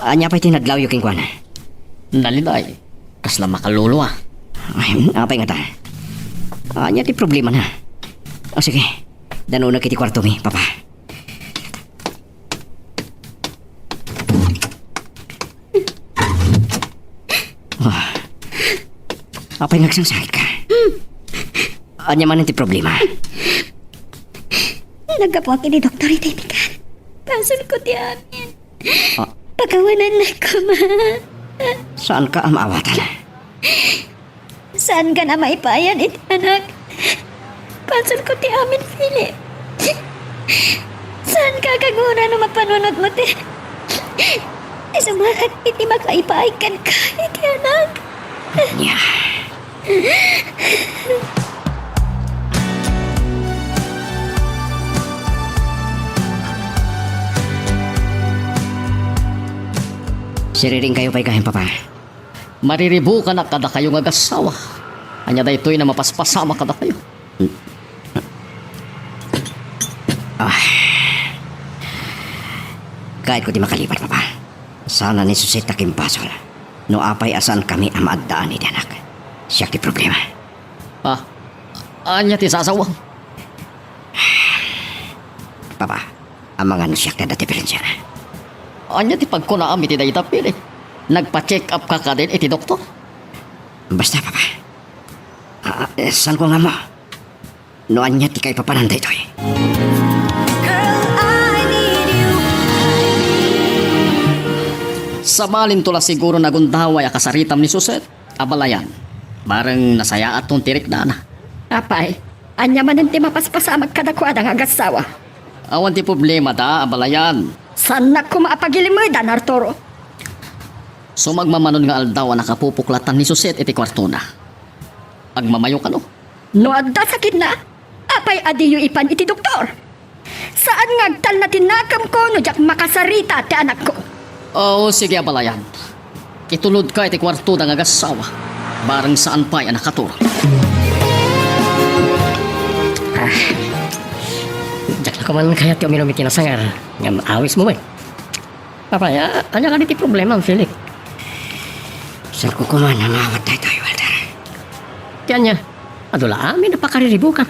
Anya pa'y tinadlaw yung kingkwana. Naliday. Kasla makaluluwa. Ay, apay nga ta. Anya ti problema na. O sige, danuna kiti kwarto mi, papa. Oh. Apay nagsangsakit ka. Anya man ti problema. Nagkapuak ni Doktor Itaipikan. Pasol ko ti amin. Ah. Pagawanan na ko, ma. Saan ka amaawatan? Saan ka na maipayan, iti anak? Pasol ko ti amin, Philip. Saan ka kaguna na mapanunod mo, ti? Isumahat, iti makaipaikan ka, iti anak. Nya. Siriring kayo pa'y kahin, papa. Mariribu ka na kada kayo nga gasawa. Anya da ito'y na mapaspasama kada kayo. Kahit ko di makalipat, papa. Sana ni Suset takim pasol. No apay asan kami ang maagdaan ni anak. Siya ti problema. Ah, anya ti sasawa. Papa, ang mga nusyak na diferensya na. Anya ti pagkunaam iti dayta Philip. Nagpa-check up ka din iti doktor. Basta, papa. Saan ko nga mo? No anya ti kay papananday to eh. Sa balin tula siguro nagundaway a kasaritam ni Suset. Abalayan. Bareng nasaya atong tirik na na. Apay, anya man ti mapaspasamag kadakwada nga agasawa. Awan ti problema da, abalayan. Saan na ko maapagilimoy, Dan Arturo? So magmamanon nga aldaw ang nakapupuklatan ni Suset iti kwarto na. Agmamayo ka no. No adda sakit na, apay adiyo ipan iti doktor. Saan ngagtal na tinakam ko no jak makasarita ti anak ko. Oo, sige abalayan. Kitulod ka iti kwarto ng agasawa. Barang saan pa yan nakaturo. Jak na ko man kaya ti uminom iti nasangar. Ngam awis mo eh. Papaya, anya ka iti problema, Felix. Saan ko kuman na mawatay tayo, Walter? Tiyan niya, adula amin napakariribo ka.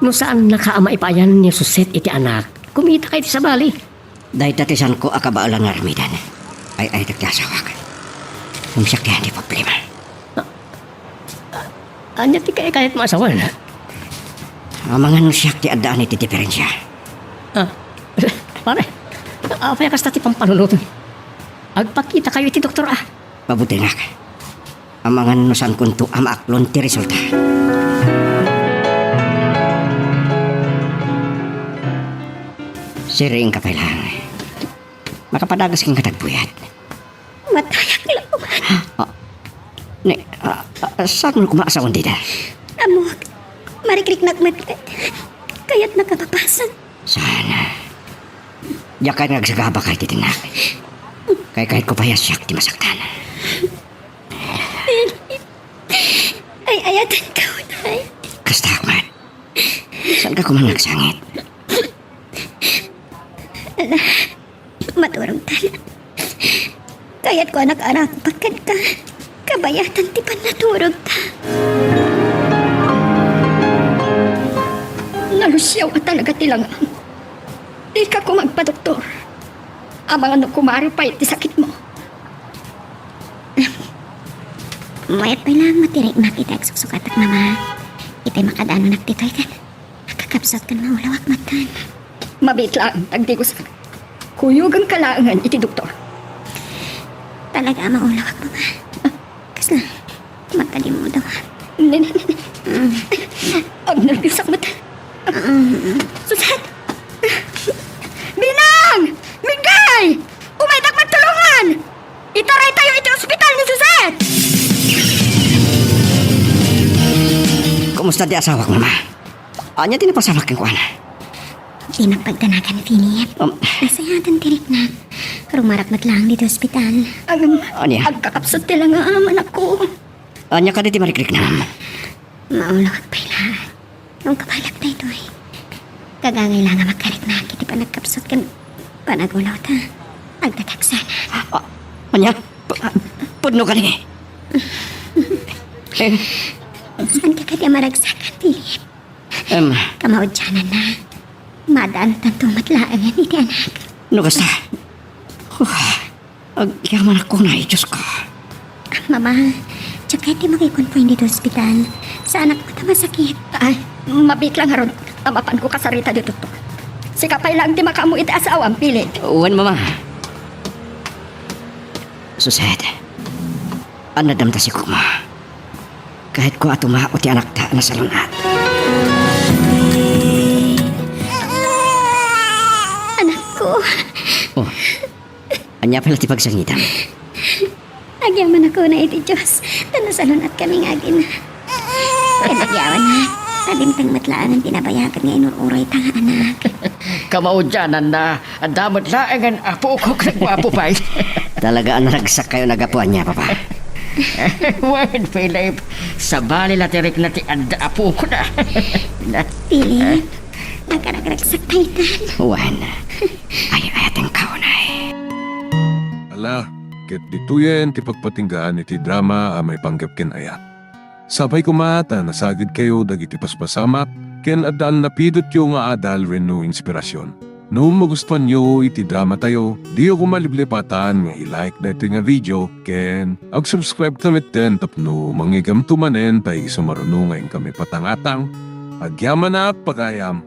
No saan nakaamaipayan ni Suset iti anak, kumita kayo sa bali. Dahil tatisan ko akabaalan nga ramidan. Ay tagkasawak. Kung siya kaya di problema. Anya ti kaya kahit maasawan. Amangan siya ti adaan iti diferensya. Ah, pare, apay kas tati pampanunuto. Agpakita kayo iti doktor ah. Mabuti nak. Amangan nusan kunto amaaklon ti resulta. Siring ka pa lang. Makapadagas kang katagpuyat. Matayak lang po. Saan mo kumaasawan dita? Amo, marikrik nagmatkat. Kaya't nakapapasan. Sana. Yakan nagsagaba kay titinak. Kay kahit ko payas siya ti masaktan. Ay, ayatan ka, Unay. Kastakman. Saan ka kuman nagsangit? Maturog tala. Kaya't ko anak-anak pagkat ka. Kabayatan ti pan naturog ta. Nalusyaw at talaga tilang. Di ka ko magpa-doktor. Amang ano kumari pa iti sakit mo. Mayat pa lang matirik na kita agsusukat at mama. Ita'y makadano nagtitoy ka. Kakapsot ka na ulawak matan. Mabit lang, tagdi ko sa kuyugang kalaangan iti doktor. Talaga maulawak mo ba? Kas lang, magkalim mo daw. Ang nervyos ako mata. Susan! Binang! Mingay! Umaydak magtulungan! Itaray tayo iti ospital ni Susan! Kumusta di asawak, mama? Anya tinapasawak kang kuana? Di nagpagtanakan ni Philip. Nasayatan tirik na. Rumarap matlang dito ospital. Anya? Agkakapsot tila nga anak ko. Anya ka di marikrik na. Maulawak pa ila. Nung kabalak na ito eh. Kagangay lang nga magkarik na. Kiti pa nagkapsot kan. Panagulaw ta. Agtatagsan. Anya? Pudno ka ni. Saan ka kaya maragsakan, Philip? Kamawad siya na. Madaan tantong matlaangan iti anak. No kasta? Agyaman ako na, Diyos ko. Mama, tsaka di makikunpoin dito ospital. Sa anak mo ta masakit. Ay, mabit lang haron. Amapan ko kasarita dito to. Si kapay lang di makamu iti asawang pilit. Uwan, mama. Sused. Anadam ta si Kukma. Kahit ko atuma o ti anak ta na salunat. Anak ko, Oh. Anya pala ti pagsangitan. agyaman ako na iti Diyos. Tanasalon at kaming agin. Kanagyawan na. Sabintang matlaan ang tinabayagan nga inururay tanga anak. Kamaudyanan na ang damot laangan apo ko nagwapo pa. Talaga ang naragsak kayo nagapuan niya, papa. Wait, Philip. Sa bali latirik na ti anda apo ko na. Philip, nagkaragragsak taytan. Uwan. Ay-ayatang kaunay. Ala, ket dituyen ti pagpatinggaan iti drama a may panggap ken aya. Sabay kumata nasagid kayo dagiti paspasamak ken adal napidot yo nga adal renno inspirasyon. No magustuhan nyo iti drama tayo, di ako maliblipatan nga i-like na ito nga video ken ag-subscribe tamit din tapno mangigam tumanen tayo sumarunungan kami patangatang agyaman na pagayam.